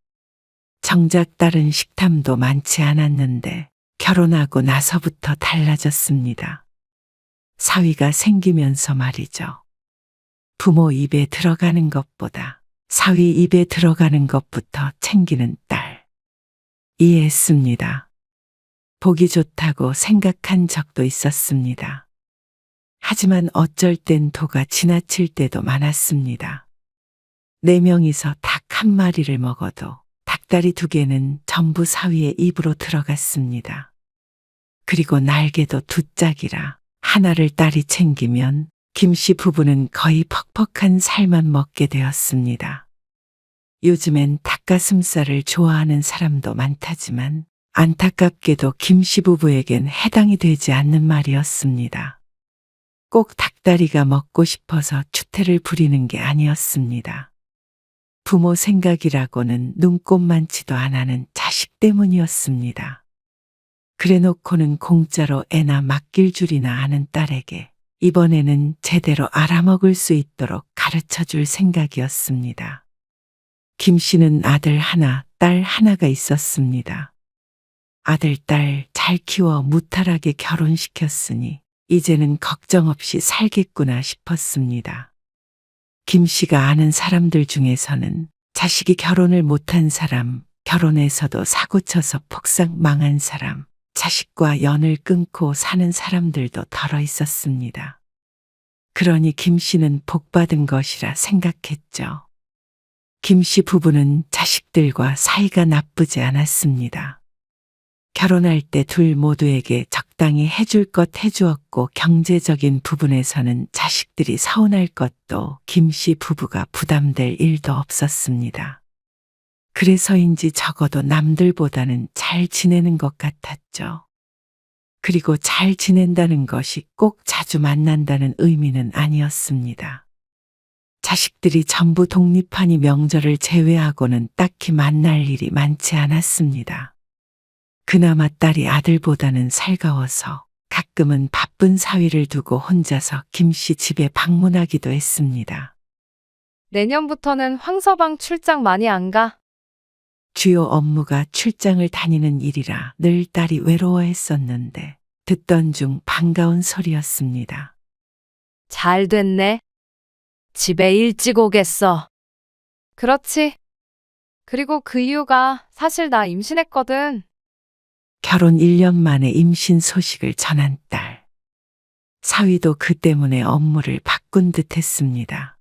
정작 딸은 식탐도 많지 않았는데 결혼하고 나서부터 달라졌습니다. 사위가 생기면서 말이죠. 부모 입에 들어가는 것보다 사위 입에 들어가는 것부터 챙기는 딸. 이해했습니다. 보기 좋다고 생각한 적도 있었습니다. 하지만 어쩔 땐 도가 지나칠 때도 많았습니다. 4명이서 닭 한 마리를 먹어도 닭다리 2개는 전부 사위의 입으로 들어갔습니다. 그리고 날개도 2짝이라 하나를 딸이 챙기면 김씨 부부는 거의 퍽퍽한 살만 먹게 되었습니다. 요즘엔 닭가슴살을 좋아하는 사람도 많다지만 안타깝게도 김씨 부부에겐 해당이 되지 않는 말이었습니다. 꼭 닭다리가 먹고 싶어서 추태를 부리는 게 아니었습니다. 부모 생각이라고는 눈꼽만치도 안 하는 자식 때문이었습니다. 그래놓고는 공짜로 애나 맡길 줄이나 아는 딸에게 이번에는 제대로 알아먹을 수 있도록 가르쳐줄 생각이었습니다. 김 씨는 아들 하나, 딸 하나가 있었습니다. 아들, 딸 잘 키워 무탈하게 결혼시켰으니 이제는 걱정 없이 살겠구나 싶었습니다. 김 씨가 아는 사람들 중에서는 자식이 결혼을 못한 사람, 결혼해서도 사고쳐서 폭삭 망한 사람, 자식과 연을 끊고 사는 사람들도 덜어 있었습니다. 그러니 김 씨는 복받은 것이라 생각했죠. 김 씨 부부는 자식들과 사이가 나쁘지 않았습니다. 결혼할 때 둘 모두에게 적당히 해줄 것 해주었고 경제적인 부분에서는 자식들이 서운할 것도 김 씨 부부가 부담될 일도 없었습니다. 그래서인지 적어도 남들보다는 잘 지내는 것 같았죠. 그리고 잘 지낸다는 것이 꼭 자주 만난다는 의미는 아니었습니다. 자식들이 전부 독립하니 명절을 제외하고는 딱히 만날 일이 많지 않았습니다. 그나마 딸이 아들보다는 살가워서 가끔은 바쁜 사위를 두고 혼자서 김 씨 집에 방문하기도 했습니다. 내년부터는 황서방 출장 많이 안 가. 주요 업무가 출장을 다니는 일이라 늘 딸이 외로워했었는데 듣던 중 반가운 소리였습니다. 잘 됐네. 집에 일찍 오겠어. 그렇지. 그리고 그 이유가 사실 나 임신했거든. 결혼 1년 만에 임신 소식을 전한 딸. 사위도 그 때문에 업무를 바꾼 듯 했습니다.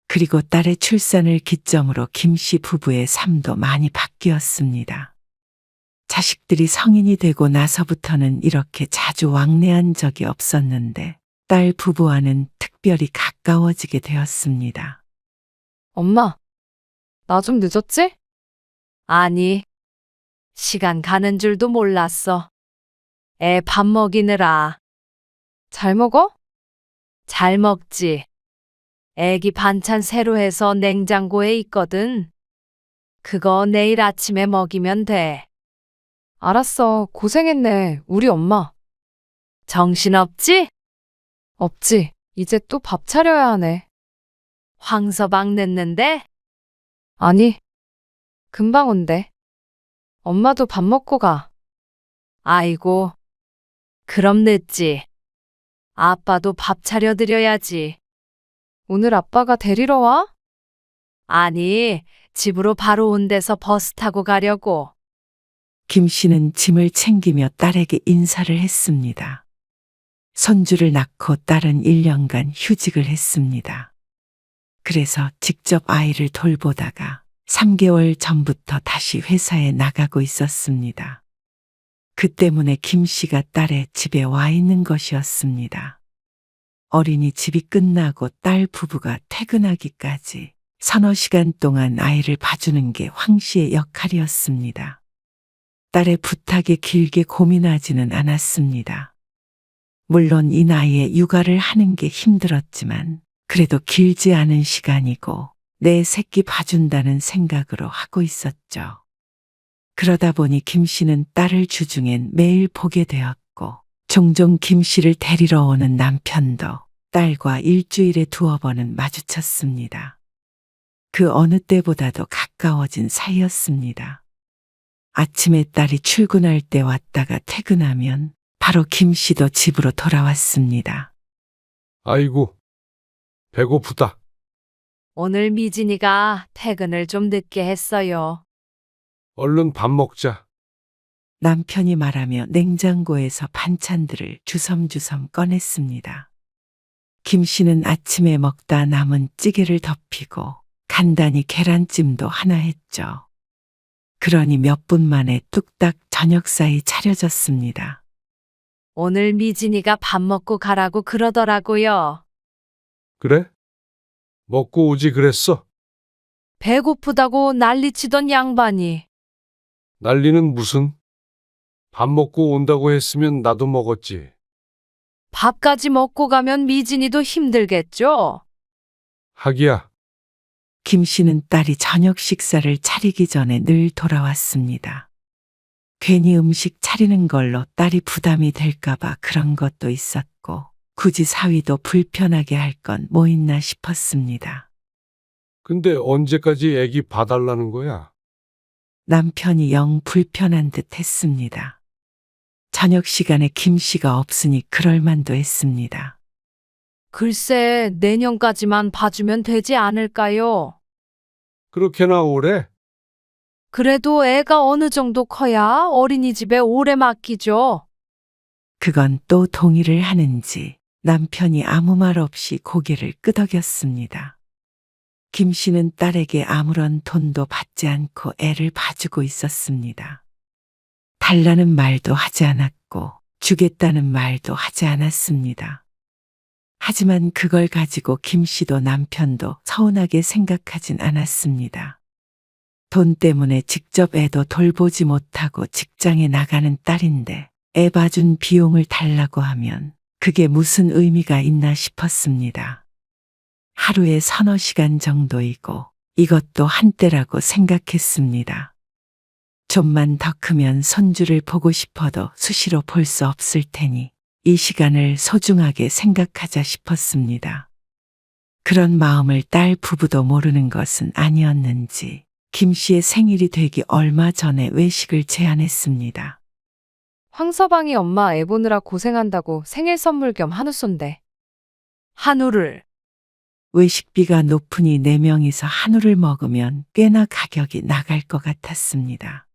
그리고 딸의 출산을 기점으로 김씨 부부의 삶도 많이 바뀌었습니다. 자식들이 성인이 되고 나서부터는 이렇게 자주 왕래한 적이 없었는데 딸 부부와는 특별히 가까워지게 되었습니다. 엄마, 나 좀 늦었지? 아니, 시간 가는 줄도 몰랐어. 애 밥 먹이느라. 잘 먹어? 잘 먹지. 애기 반찬 새로 해서 냉장고에 있거든. 그거 내일 아침에 먹이면 돼. 알았어. 고생했네. 우리 엄마. 정신없지? 없지. 이제 또 밥 차려야 하네. 황서방 늦는데? 아니, 금방 온대. 엄마도 밥 먹고 가. 아이고, 그럼 늦지. 아빠도 밥 차려드려야지. 오늘 아빠가 데리러 와? 아니, 집으로 바로 온 데서 버스 타고 가려고. 김 씨는 짐을 챙기며 딸에게 인사를 했습니다. 손주를 낳고 딸은 1년간 휴직을 했습니다. 그래서 직접 아이를 돌보다가 3개월 전부터 다시 회사에 나가고 있었습니다. 그 때문에 김 씨가 딸의 집에 와 있는 것이었습니다. 어린이집이 끝나고 딸 부부가 퇴근하기까지 서너 시간 동안 아이를 봐주는 게 황 씨의 역할이었습니다. 딸의 부탁에 길게 고민하지는 않았습니다. 물론 이 나이에 육아를 하는 게 힘들었지만 그래도 길지 않은 시간이고 내 새끼 봐준다는 생각으로 하고 있었죠. 그러다 보니 김 씨는 딸을 주중엔 매일 보게 되었고 종종 김 씨를 데리러 오는 남편도 딸과 일주일에 2번은 마주쳤습니다. 그 어느 때보다도 가까워진 사이였습니다. 아침에 딸이 출근할 때 왔다가 퇴근하면 바로 김 씨도 집으로 돌아왔습니다. 아이고, 배고프다. 오늘 미진이가 퇴근을 좀 늦게 했어요. 얼른 밥 먹자. 남편이 말하며 냉장고에서 반찬들을 주섬주섬 꺼냈습니다. 김 씨는 아침에 먹다 남은 찌개를 덮이고 간단히 계란찜도 하나 했죠. 그러니 몇 분 만에 뚝딱 저녁상이 차려졌습니다. 오늘 미진이가 밥 먹고 가라고 그러더라고요. 그래? 먹고 오지 그랬어. 배고프다고 난리치던 양반이. 난리는 무슨? 밥 먹고 온다고 했으면 나도 먹었지. 밥까지 먹고 가면 미진이도 힘들겠죠? 하기야, 김 씨는 딸이 저녁 식사를 차리기 전에 늘 돌아왔습니다. 괜히 음식 차리는 걸로 딸이 부담이 될까봐 그런 것도 있었고 굳이 사위도 불편하게 할 건 뭐 있나 싶었습니다. 근데 언제까지 애기 봐달라는 거야? 남편이 영 불편한 듯 했습니다. 저녁 시간에 김 씨가 없으니 그럴 만도 했습니다. 글쎄, 내년까지만 봐주면 되지 않을까요? 그렇게나 오래? 그래도 애가 어느 정도 커야 어린이집에 오래 맡기죠. 그건 또 동의를 하는지 남편이 아무 말 없이 고개를 끄덕였습니다. 김 씨는 딸에게 아무런 돈도 받지 않고 애를 봐주고 있었습니다. 달라는 말도 하지 않았고 주겠다는 말도 하지 않았습니다. 하지만 그걸 가지고 김 씨도 남편도 서운하게 생각하진 않았습니다. 돈 때문에 직접 애도 돌보지 못하고 직장에 나가는 딸인데 애 봐준 비용을 달라고 하면 그게 무슨 의미가 있나 싶었습니다. 하루에 서너 시간 정도이고 이것도 한때라고 생각했습니다. 좀만 더 크면 손주를 보고 싶어도 수시로 볼 수 없을 테니 이 시간을 소중하게 생각하자 싶었습니다. 그런 마음을 딸 부부도 모르는 것은 아니었는지 김 씨의 생일이 되기 얼마 전에 외식을 제안했습니다. 황서방이 엄마 애 보느라 고생한다고 생일 선물 겸 한우 쏜대. 한우를 외식비가 높으니 4명이서 한우를 먹으면 꽤나 가격이 나갈 것 같았습니다.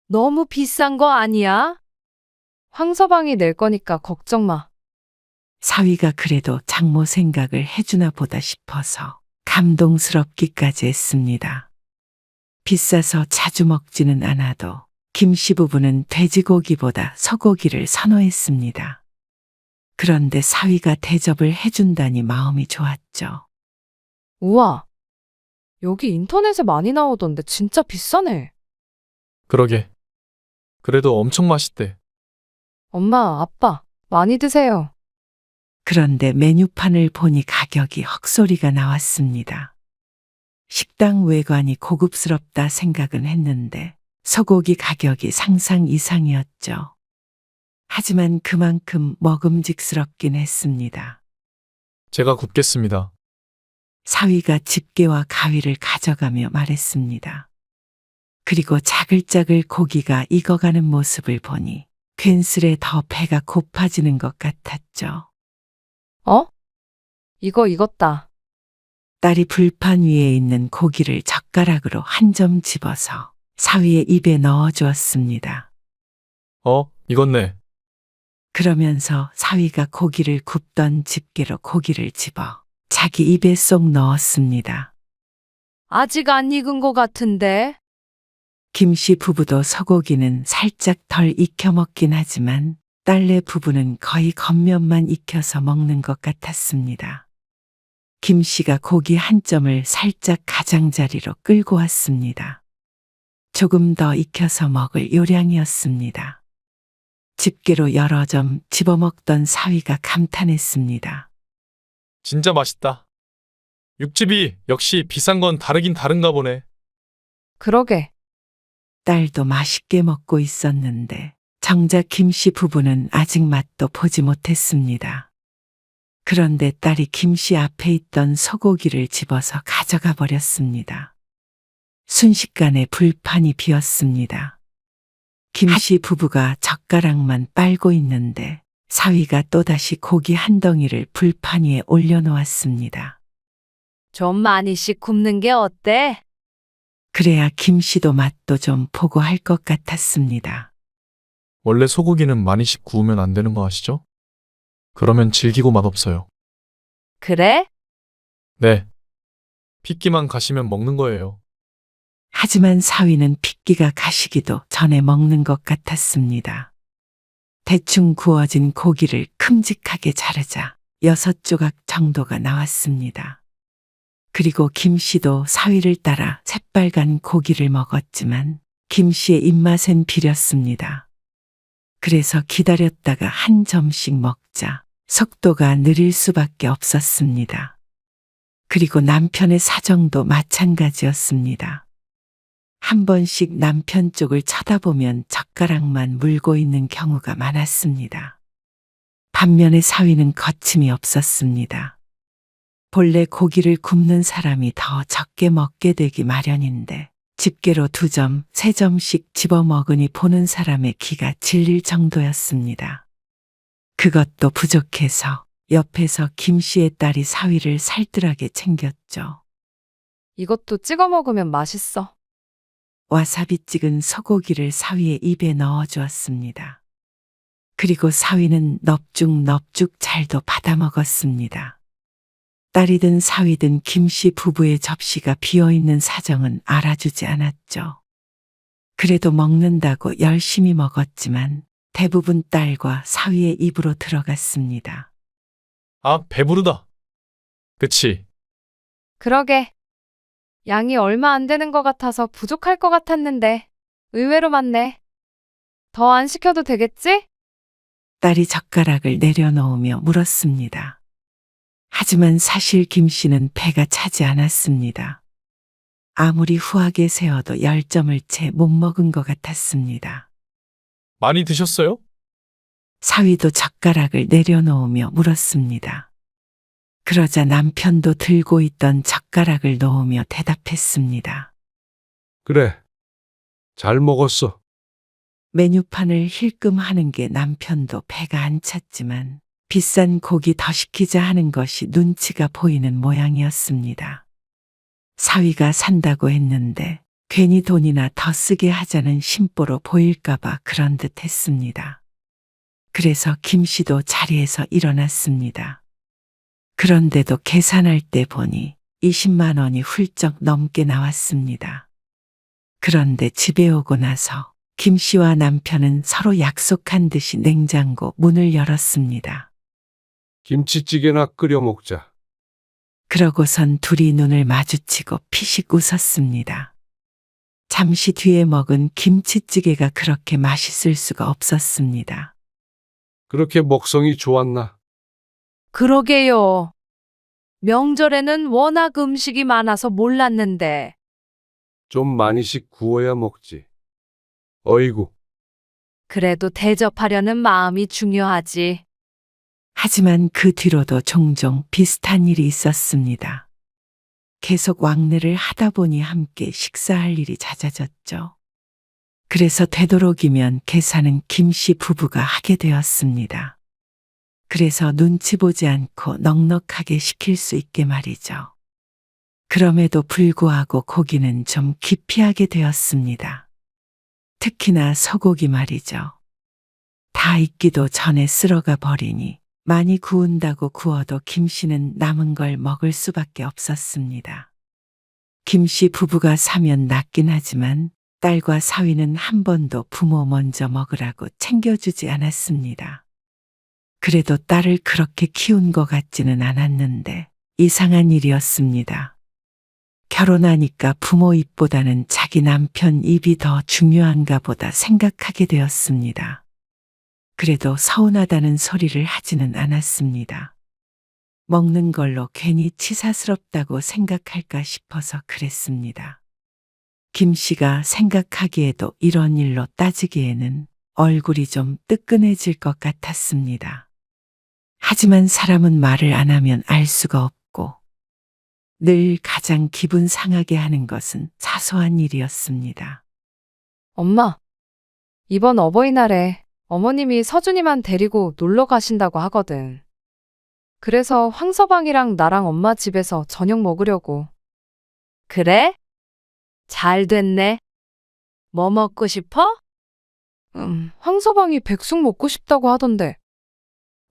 너무 비싼 거 아니야? 황서방이 낼 거니까 걱정 마. 사위가 그래도 장모 생각을 해주나 보다 싶어서 감동스럽기까지 했습니다. 비싸서 자주 먹지는 않아도 김씨 부부는 돼지고기보다 소고기를 선호했습니다. 그런데 사위가 대접을 해준다니 마음이 좋았죠. 우와. 여기 인터넷에 많이 나오던데 진짜 비싸네. 그러게. 그래도 엄청 맛있대. 엄마, 아빠, 많이 드세요. 그런데 메뉴판을 보니 가격이 헉소리가 나왔습니다. 식당 외관이 고급스럽다 생각은 했는데 소고기 가격이 상상 이상이었죠. 하지만 그만큼 먹음직스럽긴 했습니다. 제가 굽겠습니다. 사위가 집게와 가위를 가져가며 말했습니다. 그리고 자글자글 고기가 익어가는 모습을 보니 괜스레 더 배가 고파지는 것 같았죠. 어? 이거 익었다. 딸이 불판 위에 있는 고기를 젓가락으로 한 점 집어서 사위의 입에 넣어 주었습니다. 익었네. 그러면서 사위가 고기를 굽던 집게로 고기를 집어 자기 입에 쏙 넣었습니다. 아직 안 익은 거 같은데. 김씨 부부도 소고기는 살짝 덜 익혀 먹긴 하지만 딸네 부부는 거의 겉면만 익혀서 먹는 것 같았습니다. 김씨가 고기 한 점을 살짝 가장자리로 끌고 왔습니다. 조금 더 익혀서 먹을 요량이었습니다. 집게로 여러 점 집어먹던 사위가 감탄했습니다. 진짜 맛있다. 육즙이 역시 비싼 건 다르긴 다른가 보네. 그러게. 딸도 맛있게 먹고 있었는데 정작 김씨 부부는 아직 맛도 보지 못했습니다. 그런데 딸이 김씨 앞에 있던 소고기를 집어서 가져가 버렸습니다. 순식간에 불판이 비었습니다. 김씨 부부가 젓가락만 빨고 있는데 사위가 또다시 고기 한 덩이를 불판 위에 올려놓았습니다. 좀 많이씩 굽는 게 어때? 그래야 김씨도 맛도 좀 보고 할 것 같았습니다. 원래 소고기는 많이씩 구우면 안 되는 거 아시죠? 그러면 질기고 맛없어요. 그래? 네. 핏기만 가시면 먹는 거예요. 하지만 사위는 핏기가 가시기도 전에 먹는 것 같았습니다. 대충 구워진 고기를 큼직하게 자르자 6조각 정도가 나왔습니다. 그리고 김씨도 사위를 따라 새빨간 고기를 먹었지만 김씨의 입맛엔 비렸습니다. 그래서 기다렸다가 한 점씩 먹자 속도가 느릴 수밖에 없었습니다. 그리고 남편의 사정도 마찬가지였습니다. 한 번씩 남편 쪽을 쳐다보면 젓가락만 물고 있는 경우가 많았습니다. 반면에 사위는 거침이 없었습니다. 본래 고기를 굽는 사람이 더 적게 먹게 되기 마련인데 집게로 2점, 3점씩 집어 먹으니 보는 사람의 기가 질릴 정도였습니다. 그것도 부족해서 옆에서 김씨의 딸이 사위를 살뜰하게 챙겼죠. 이것도 찍어 먹으면 맛있어. 와사비 찍은 소고기를 사위의 입에 넣어 주었습니다. 그리고 사위는 넙죽넙죽 잘도 받아 먹었습니다. 딸이든 사위든 김씨 부부의 접시가 비어있는 사정은 알아주지 않았죠. 그래도 먹는다고 열심히 먹었지만 대부분 딸과 사위의 입으로 들어갔습니다. 아, 배부르다. 그치? 그러게. 양이 얼마 안 되는 것 같아서 부족할 것 같았는데 의외로 많네. 더 안 시켜도 되겠지? 딸이 젓가락을 내려놓으며 물었습니다. 하지만 사실 김씨는 배가 차지 않았습니다. 아무리 후하게 세어도 10점을 채 못 먹은 것 같았습니다. 많이 드셨어요? 사위도 젓가락을 내려놓으며 물었습니다. 그러자 남편도 들고 있던 젓가락을 놓으며 대답했습니다. 그래. 잘 먹었어. 메뉴판을 힐끔하는 게 남편도 배가 안 찼지만 비싼 고기 더 시키자 하는 것이 눈치가 보이는 모양이었습니다. 사위가 산다고 했는데 괜히 돈이나 더 쓰게 하자는 심보로 보일까봐 그런 듯 했습니다. 그래서 김 씨도 자리에서 일어났습니다. 그런데도 계산할 때 보니 20만 원이 훌쩍 넘게 나왔습니다. 그런데 집에 오고 나서 김 씨와 남편은 서로 약속한 듯이 냉장고 문을 열었습니다. 김치찌개나 끓여 먹자. 그러고선 둘이 눈을 마주치고 피식 웃었습니다. 잠시 뒤에 먹은 김치찌개가 그렇게 맛있을 수가 없었습니다. 그렇게 먹성이 좋았나? 그러게요. 명절에는 워낙 음식이 많아서 몰랐는데. 좀 많이씩 구워야 먹지. 어이구, 그래도 대접하려는 마음이 중요하지. 하지만 그 뒤로도 종종 비슷한 일이 있었습니다. 계속 왕래를 하다 보니 함께 식사할 일이 잦아졌죠. 그래서 되도록이면 계산은 김 씨 부부가 하게 되었습니다. 그래서 눈치 보지 않고 넉넉하게 시킬 수 있게 말이죠. 그럼에도 불구하고 고기는 좀 기피하게 되었습니다. 특히나 소고기 말이죠. 다 익기도 전에 쓸어가 버리니 많이 구운다고 구워도 김 씨는 남은 걸 먹을 수밖에 없었습니다. 김 씨 부부가 사면 낫긴 하지만 딸과 사위는 한 번도 부모 먼저 먹으라고 챙겨주지 않았습니다. 그래도 딸을 그렇게 키운 것 같지는 않았는데 이상한 일이었습니다. 결혼하니까 부모 입보다는 자기 남편 입이 더 중요한가 보다 생각하게 되었습니다. 그래도 서운하다는 소리를 하지는 않았습니다. 먹는 걸로 괜히 치사스럽다고 생각할까 싶어서 그랬습니다. 김 씨가 생각하기에도 이런 일로 따지기에는 얼굴이 좀 뜨끈해질 것 같았습니다. 하지만 사람은 말을 안 하면 알 수가 없고 늘 가장 기분 상하게 하는 것은 사소한 일이었습니다. 엄마, 이번 어버이날에 어머님이 서준이만 데리고 놀러 가신다고 하거든. 그래서 황서방이랑 나랑 엄마 집에서 저녁 먹으려고. 그래? 잘 됐네. 뭐 먹고 싶어? 황서방이 백숙 먹고 싶다고 하던데.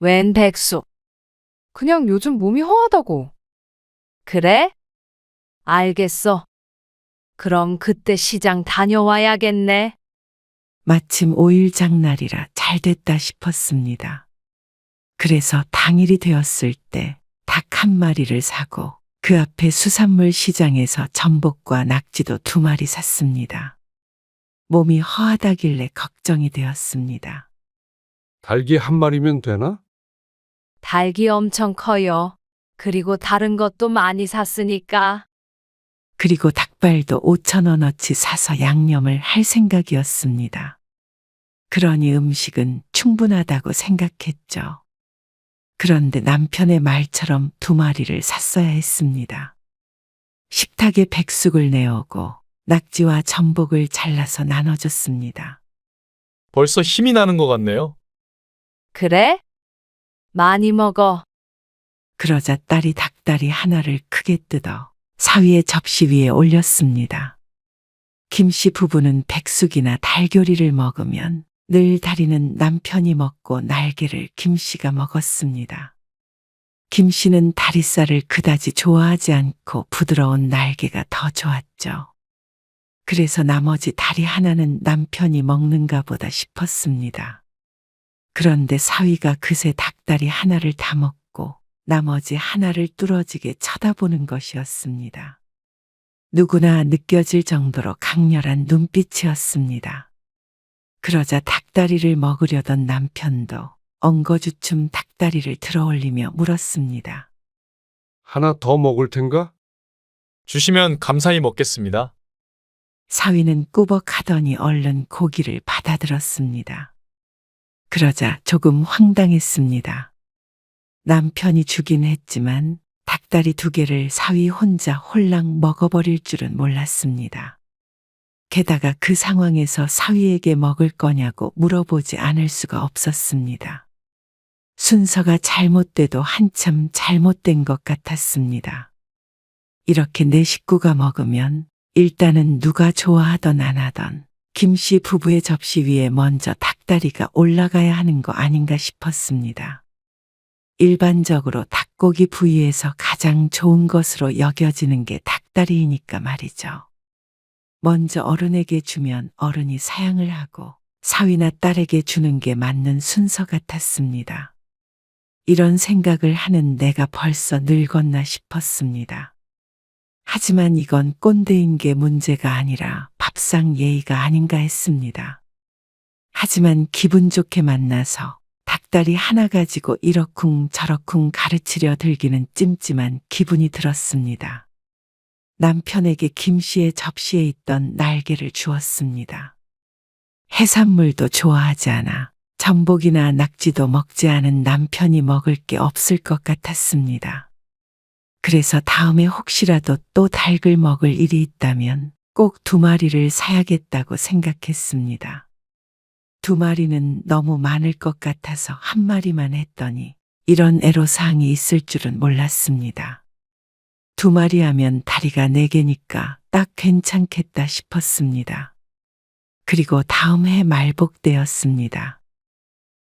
웬 백숙? 그냥 요즘 몸이 허하다고. 그래? 알겠어. 그럼 그때 시장 다녀와야겠네. 마침 5일 장날이라 잘 됐다 싶었습니다. 그래서 당일이 되었을 때 닭 한 마리를 사고 그 앞에 수산물 시장에서 전복과 낙지도 2마리 샀습니다. 몸이 허하다길래 걱정이 되었습니다. 달기 한 마리면 되나? 닭이 엄청 커요. 그리고 다른 것도 많이 샀으니까. 그리고 닭발도 5,000원어치 사서 양념을 할 생각이었습니다. 그러니 음식은 충분하다고 생각했죠. 그런데 남편의 말처럼 2마리를 샀어야 했습니다. 식탁에 백숙을 내오고 낙지와 전복을 잘라서 나눠줬습니다. 벌써 힘이 나는 것 같네요. 그래? 많이 먹어. 그러자 딸이 닭다리 하나를 크게 뜯어 사위의 접시 위에 올렸습니다. 김 씨 부부는 백숙이나 달교리를 먹으면 늘 다리는 남편이 먹고 날개를 김 씨가 먹었습니다. 김 씨는 다리살을 그다지 좋아하지 않고 부드러운 날개가 더 좋았죠. 그래서 나머지 다리 하나는 남편이 먹는가 보다 싶었습니다. 그런데 사위가 그새 닭다리 하나를 다 먹고 나머지 하나를 뚫어지게 쳐다보는 것이었습니다. 누구나 느껴질 정도로 강렬한 눈빛이었습니다. 그러자 닭다리를 먹으려던 남편도 엉거주춤 닭다리를 들어올리며 물었습니다. 하나 더 먹을 텐가? 주시면 감사히 먹겠습니다. 사위는 꾸벅하더니 얼른 고기를 받아들었습니다. 그러자 조금 황당했습니다. 남편이 주긴 했지만 닭다리 2개를 사위 혼자 홀랑 먹어버릴 줄은 몰랐습니다. 게다가 그 상황에서 사위에게 먹을 거냐고 물어보지 않을 수가 없었습니다. 순서가 잘못돼도 한참 잘못된 것 같았습니다. 이렇게 내 식구가 먹으면 일단은 누가 좋아하던 안 하던 김씨 부부의 접시 위에 먼저 닭다리가 올라가야 하는 거 아닌가 싶었습니다. 일반적으로 닭고기 부위에서 가장 좋은 것으로 여겨지는 게 닭다리이니까 말이죠. 먼저 어른에게 주면 어른이 사양을 하고 사위나 딸에게 주는 게 맞는 순서 같았습니다. 이런 생각을 하는 내가 벌써 늙었나 싶었습니다. 하지만 이건 꼰대인 게 문제가 아니라 밥상 예의가 아닌가 했습니다. 하지만 기분 좋게 만나서 닭다리 하나 가지고 이러쿵 저러쿵 가르치려 들기는 찜찜한 기분이 들었습니다. 남편에게 김씨의 접시에 있던 날개를 주었습니다. 해산물도 좋아하지 않아 전복이나 낙지도 먹지 않은 남편이 먹을 게 없을 것 같았습니다. 그래서 다음에 혹시라도 또 닭을 먹을 일이 있다면 꼭 2마리를 사야겠다고 생각했습니다. 2마리는 너무 많을 것 같아서 1마리만 했더니 이런 애로사항이 있을 줄은 몰랐습니다. 2마리 하면 다리가 4개니까 딱 괜찮겠다 싶었습니다. 그리고 다음 해 말복되었습니다.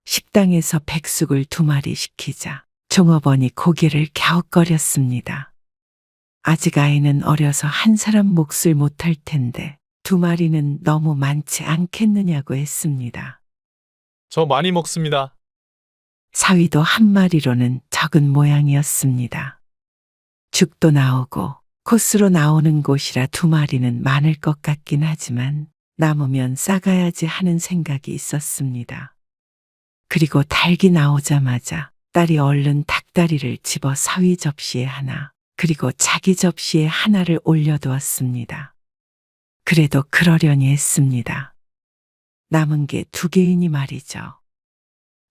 식당에서 백숙을 2마리 시키자 종업원이 고개를 갸웃거렸습니다. 아직 아이는 어려서 한 사람 몫을 못할 텐데 2마리는 너무 많지 않겠느냐고 했습니다. 저 많이 먹습니다. 사위도 1마리로는 적은 모양이었습니다. 죽도 나오고 코스로 나오는 곳이라 2마리는 많을 것 같긴 하지만 남으면 싸가야지 하는 생각이 있었습니다. 그리고 닭이 나오자마자 딸이 얼른 닭다리를 집어 사위 접시에 하나, 그리고 자기 접시에 하나를 올려두었습니다. 그래도 그러려니 했습니다. 남은 게 2개이니 말이죠.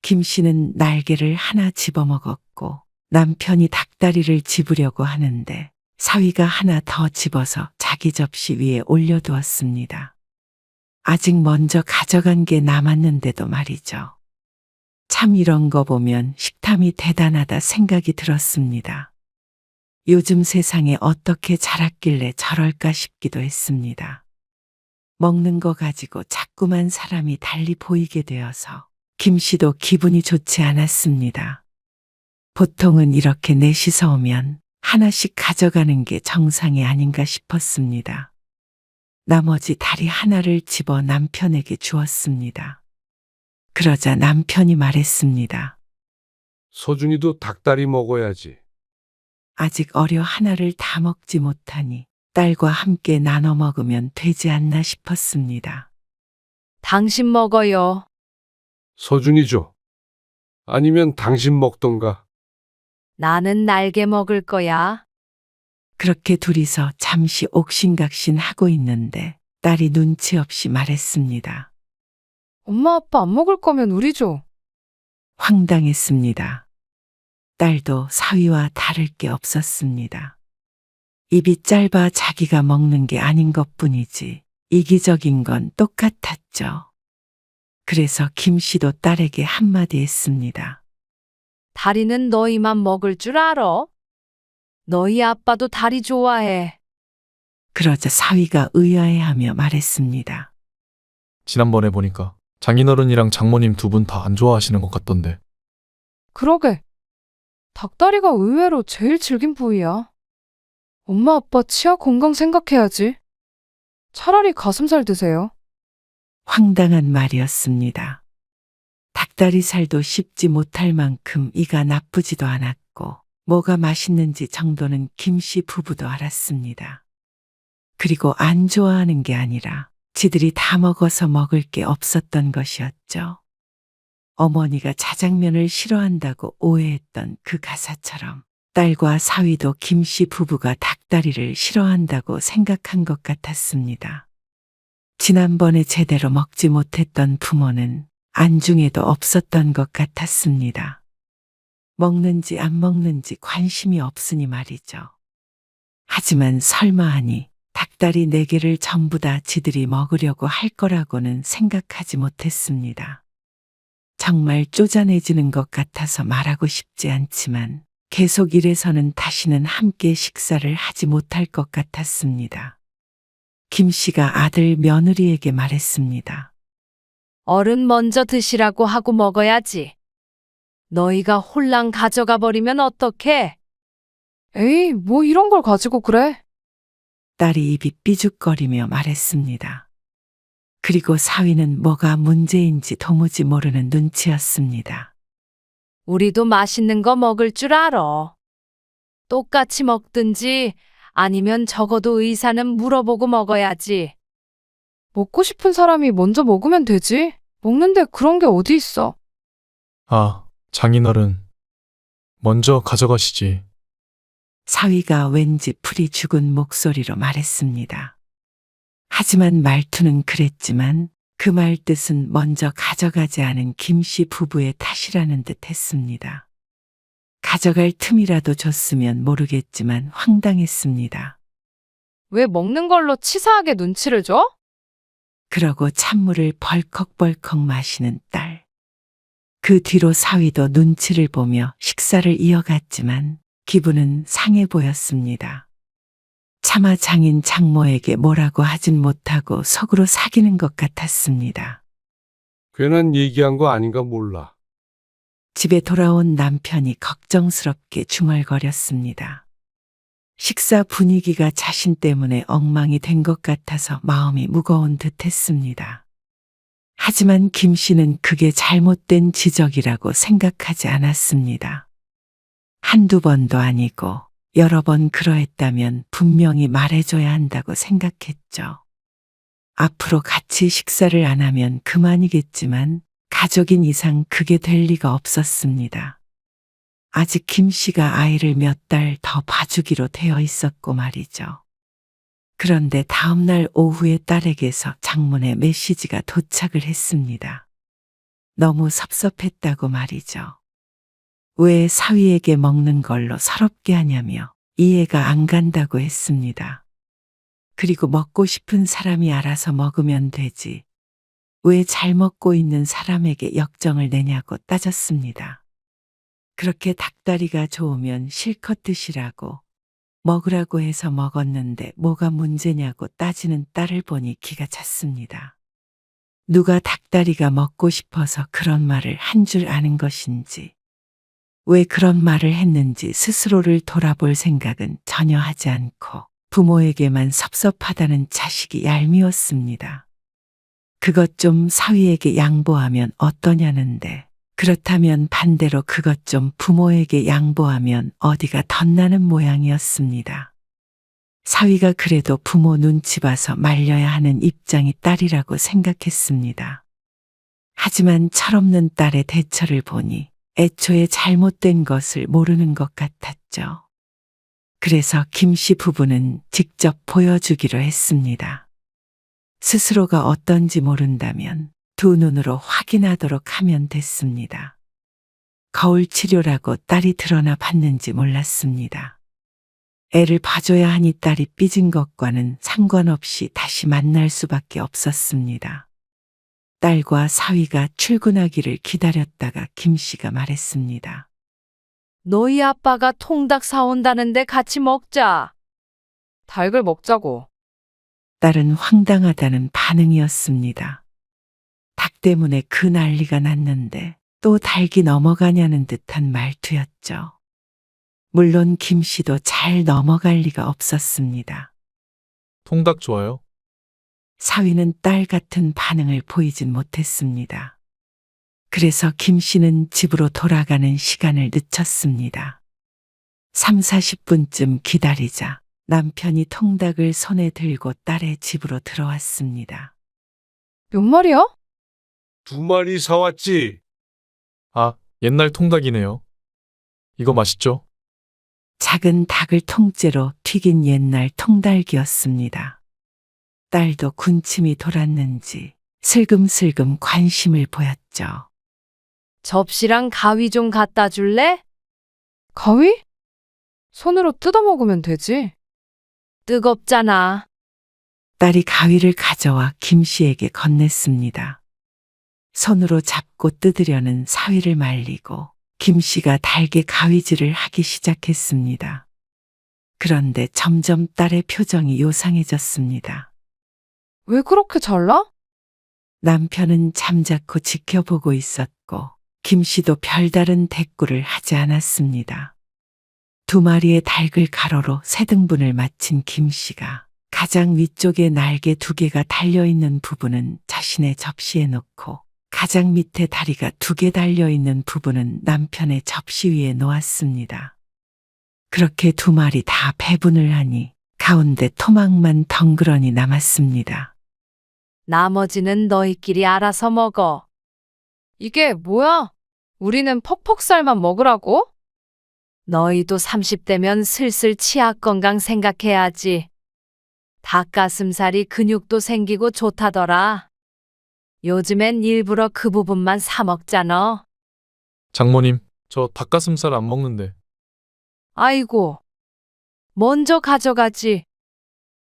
김씨는 날개를 하나 집어먹었고 남편이 닭다리를 집으려고 하는데 사위가 하나 더 집어서 자기 접시 위에 올려두었습니다. 아직 먼저 가져간 게 남았는데도 말이죠. 참 이런 거 보면 식탐이 대단하다 생각이 들었습니다. 요즘 세상에 어떻게 자랐길래 저럴까 싶기도 했습니다. 먹는 거 가지고 자꾸만 사람이 달리 보이게 되어서 김씨도 기분이 좋지 않았습니다. 보통은 이렇게 넷이서 오면 하나씩 가져가는 게 정상이 아닌가 싶었습니다. 나머지 다리 하나를 집어 남편에게 주었습니다. 그러자 남편이 말했습니다. 서준이도 닭다리 먹어야지. 아직 어려 하나를 다 먹지 못하니 딸과 함께 나눠 먹으면 되지 않나 싶었습니다. 당신 먹어요. 서준이 줘. 아니면 당신 먹던가. 나는 날개 먹을 거야. 그렇게 둘이서 잠시 옥신각신 하고 있는데 딸이 눈치 없이 말했습니다. 엄마 아빠 안 먹을 거면 우리 줘. 황당했습니다. 딸도 사위와 다를 게 없었습니다. 입이 짧아 자기가 먹는 게 아닌 것뿐이지 이기적인 건 똑같았죠. 그래서 김씨도 딸에게 한마디 했습니다. 다리는 너희만 먹을 줄 알아? 너희 아빠도 다리 좋아해. 그러자 사위가 의아해하며 말했습니다. 지난번에 보니까 장인어른이랑 장모님 2분 다 안 좋아하시는 것 같던데. 그러게. 닭다리가 의외로 제일 질긴 부위야. 엄마 아빠 치아 건강 생각해야지. 차라리 가슴살 드세요. 황당한 말이었습니다. 닭다리살도 씹지 못할 만큼 이가 나쁘지도 않았고 뭐가 맛있는지 정도는 김씨 부부도 알았습니다. 그리고 안 좋아하는 게 아니라 지들이 다 먹어서 먹을 게 없었던 것이었죠. 어머니가 자장면을 싫어한다고 오해했던 그 가사처럼 딸과 사위도 김씨 부부가 닭다리를 싫어한다고 생각한 것 같았습니다. 지난번에 제대로 먹지 못했던 부모는 안중에도 없었던 것 같았습니다. 먹는지 안 먹는지 관심이 없으니 말이죠. 하지만 설마 하니 닭다리 4개를 전부 다 지들이 먹으려고 할 거라고는 생각하지 못했습니다. 정말 쪼잔해지는 것 같아서 말하고 싶지 않지만 계속 이래서는 다시는 함께 식사를 하지 못할 것 같았습니다. 김 씨가 아들 며느리에게 말했습니다. 어른 먼저 드시라고 하고 먹어야지. 너희가 홀랑 가져가 버리면 어떡해? 에이, 뭐 이런 걸 가지고 그래? 딸이 입이 삐죽거리며 말했습니다. 그리고 사위는 뭐가 문제인지 도무지 모르는 눈치였습니다. 우리도 맛있는 거 먹을 줄 알아. 똑같이 먹든지 아니면 적어도 의사는 물어보고 먹어야지. 먹고 싶은 사람이 먼저 먹으면 되지. 먹는데 그런 게 어디 있어. 아, 장인어른. 먼저 가져가시지. 사위가 왠지 풀이 죽은 목소리로 말했습니다. 하지만 말투는 그랬지만 그 말 뜻은 먼저 가져가지 않은 김 씨 부부의 탓이라는 듯 했습니다. 가져갈 틈이라도 줬으면 모르겠지만 황당했습니다. 왜 먹는 걸로 치사하게 눈치를 줘? 그러고 찬물을 벌컥벌컥 마시는 딸. 그 뒤로 사위도 눈치를 보며 식사를 이어갔지만 기분은 상해 보였습니다. 차마 장인 장모에게 뭐라고 하진 못하고 속으로 사귀는 것 같았습니다. 괜한 얘기한 거 아닌가 몰라. 집에 돌아온 남편이 걱정스럽게 중얼거렸습니다. 식사 분위기가 자신 때문에 엉망이 된 것 같아서 마음이 무거운 듯 했습니다. 하지만 김 씨는 그게 잘못된 지적이라고 생각하지 않았습니다. 한두 번도 아니고 여러 번 그러했다면 분명히 말해줘야 한다고 생각했죠. 앞으로 같이 식사를 안 하면 그만이겠지만 가족인 이상 그게 될 리가 없었습니다. 아직 김 씨가 아이를 몇 달 더 봐주기로 되어 있었고 말이죠. 그런데 다음날 오후에 딸에게서 장문의 메시지가 도착을 했습니다. 너무 섭섭했다고 말이죠. 왜 사위에게 먹는 걸로 서럽게 하냐며 이해가 안 간다고 했습니다. 그리고 먹고 싶은 사람이 알아서 먹으면 되지. 왜 잘 먹고 있는 사람에게 역정을 내냐고 따졌습니다. 그렇게 닭다리가 좋으면 실컷 드시라고 먹으라고 해서 먹었는데 뭐가 문제냐고 따지는 딸을 보니 기가 찼습니다. 누가 닭다리가 먹고 싶어서 그런 말을 한 줄 아는 것인지 왜 그런 말을 했는지 스스로를 돌아볼 생각은 전혀 하지 않고 부모에게만 섭섭하다는 자식이 얄미웠습니다. 그것 좀 사위에게 양보하면 어떠냐는데 그렇다면 반대로 그것 좀 부모에게 양보하면 어디가 덧나는 모양이었습니다. 사위가 그래도 부모 눈치 봐서 말려야 하는 입장이 딸이라고 생각했습니다. 하지만 철없는 딸의 대처를 보니 애초에 잘못된 것을 모르는 것 같았죠. 그래서 김 씨 부부는 직접 보여주기로 했습니다. 스스로가 어떤지 모른다면 두 눈으로 확인하도록 하면 됐습니다. 거울 치료라고 딸이 드러나 봤는지 몰랐습니다. 애를 봐줘야 하니 딸이 삐진 것과는 상관없이 다시 만날 수밖에 없었습니다. 딸과 사위가 출근하기를 기다렸다가 김 씨가 말했습니다. 너희 아빠가 통닭 사온다는데 같이 먹자. 닭을 먹자고. 딸은 황당하다는 반응이었습니다. 닭 때문에 그 난리가 났는데 또 닭이 넘어가냐는 듯한 말투였죠. 물론 김 씨도 잘 넘어갈 리가 없었습니다. 통닭 좋아요? 사위는 딸 같은 반응을 보이진 못했습니다. 그래서 김 씨는 집으로 돌아가는 시간을 늦췄습니다. 3, 40분쯤 기다리자 남편이 통닭을 손에 들고 딸의 집으로 들어왔습니다. 몇 마리야? 2마리 사왔지. 아, 옛날 통닭이네요. 이거 맛있죠? 작은 닭을 통째로 튀긴 옛날 통닭이었습니다. 딸도 군침이 돌았는지 슬금슬금 관심을 보였죠. 접시랑 가위 좀 갖다 줄래? 가위? 손으로 뜯어 먹으면 되지. 뜨겁잖아. 딸이 가위를 가져와 김 씨에게 건넸습니다. 손으로 잡고 뜯으려는 사위를 말리고 김 씨가 달게 가위질을 하기 시작했습니다. 그런데 점점 딸의 표정이 요상해졌습니다. 왜 그렇게 잘라? 남편은 잠자코 지켜보고 있었고 김 씨도 별다른 대꾸를 하지 않았습니다. 2마리의 닭을 가로로 3등분을 마친 김 씨가 가장 위쪽에 날개 2개가 달려있는 부분은 자신의 접시에 놓고 가장 밑에 다리가 2개 달려있는 부분은 남편의 접시 위에 놓았습니다. 그렇게 2마리 다 배분을 하니 가운데 토막만 덩그러니 남았습니다. 나머지는 너희끼리 알아서 먹어. 이게 뭐야? 우리는 퍽퍽살만 먹으라고? 너희도 30대면 슬슬 치아 건강 생각해야지. 닭가슴살이 근육도 생기고 좋다더라. 요즘엔 일부러 그 부분만 사 먹잖아. 장모님, 저 닭가슴살 안 먹는데. 아이고, 먼저 가져가지.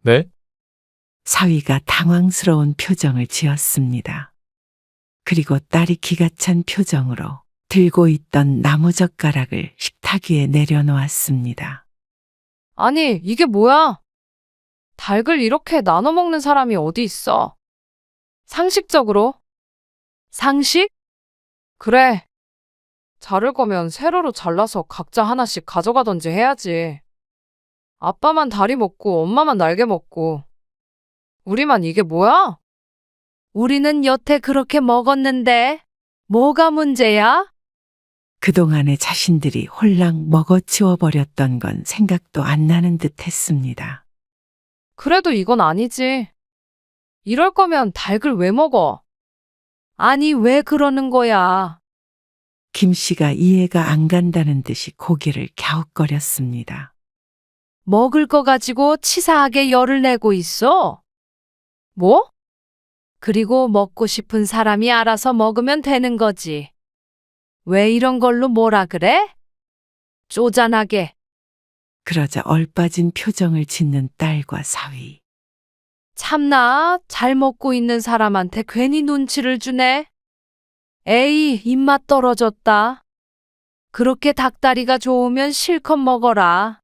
네? 사위가 당황스러운 표정을 지었습니다. 그리고 딸이 기가 찬 표정으로 들고 있던 나무젓가락을 식탁 위에 내려놓았습니다. 아니, 이게 뭐야? 닭을 이렇게 나눠 먹는 사람이 어디 있어? 상식적으로? 상식? 그래. 자를 거면 세로로 잘라서 각자 하나씩 가져가던지 해야지. 아빠만 다리 먹고 엄마만 날개 먹고. 우리만 이게 뭐야? 우리는 여태 그렇게 먹었는데 뭐가 문제야? 그동안에 자신들이 홀랑 먹어치워버렸던 건 생각도 안 나는 듯 했습니다. 그래도 이건 아니지. 이럴 거면 닭을 왜 먹어? 아니, 왜 그러는 거야? 김 씨가 이해가 안 간다는 듯이 고개를 갸웃거렸습니다. 먹을 거 가지고 치사하게 열을 내고 있어. 뭐? 그리고 먹고 싶은 사람이 알아서 먹으면 되는 거지. 왜 이런 걸로 뭐라 그래? 쪼잔하게. 그러자 얼빠진 표정을 짓는 딸과 사위. 참나, 잘 먹고 있는 사람한테 괜히 눈치를 주네. 에이, 입맛 떨어졌다. 그렇게 닭다리가 좋으면 실컷 먹어라.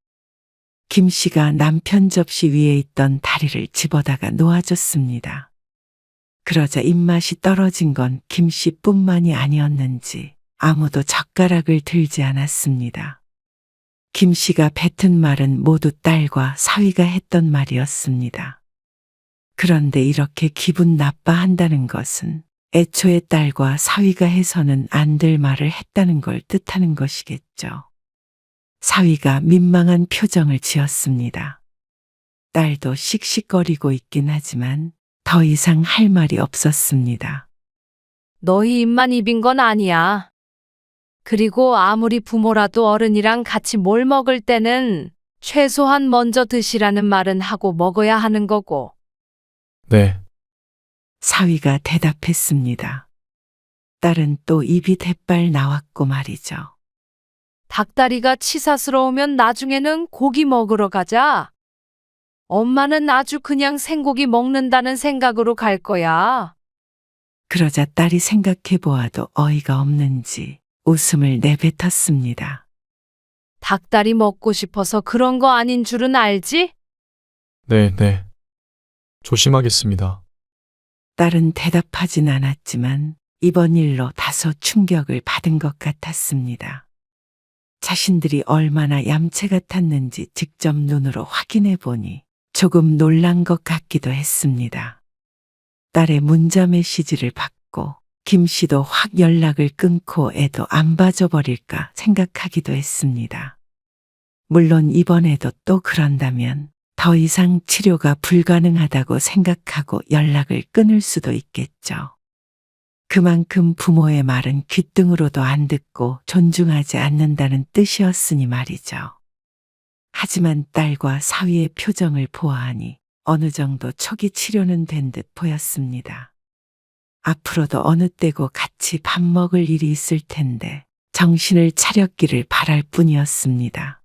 김 씨가 남편 접시 위에 있던 다리를 집어다가 놓아줬습니다. 그러자 입맛이 떨어진 건 김 씨뿐만이 아니었는지 아무도 젓가락을 들지 않았습니다. 김 씨가 뱉은 말은 모두 딸과 사위가 했던 말이었습니다. 그런데 이렇게 기분 나빠한다는 것은 애초에 딸과 사위가 해서는 안 될 말을 했다는 걸 뜻하는 것이겠죠. 사위가 민망한 표정을 지었습니다. 딸도 씩씩거리고 있긴 하지만 더 이상 할 말이 없었습니다. 너희 입만 입인 건 아니야. 그리고 아무리 부모라도 어른이랑 같이 뭘 먹을 때는 최소한 먼저 드시라는 말은 하고 먹어야 하는 거고. 네. 사위가 대답했습니다. 딸은 또 입이 대빨 나왔고 말이죠. 닭다리가 치사스러우면 나중에는 고기 먹으러 가자. 엄마는 아주 그냥 생고기 먹는다는 생각으로 갈 거야. 그러자 딸이 생각해 보아도 어이가 없는지 웃음을 내뱉었습니다. 닭다리 먹고 싶어서 그런 거 아닌 줄은 알지? 네, 네. 조심하겠습니다. 딸은 대답하진 않았지만 이번 일로 다소 충격을 받은 것 같았습니다. 자신들이 얼마나 얌체 같았는지 직접 눈으로 확인해 보니 조금 놀란 것 같기도 했습니다. 딸의 문자 메시지를 받고 김 씨도 확 연락을 끊고 애도 안 봐줘버릴까 생각하기도 했습니다. 물론 이번에도 또 그런다면 더 이상 치료가 불가능하다고 생각하고 연락을 끊을 수도 있겠죠. 그만큼 부모의 말은 귓등으로도 안 듣고 존중하지 않는다는 뜻이었으니 말이죠. 하지만 딸과 사위의 표정을 보아하니 어느 정도 초기 치료는 된 듯 보였습니다. 앞으로도 어느 때고 같이 밥 먹을 일이 있을 텐데 정신을 차렸기를 바랄 뿐이었습니다.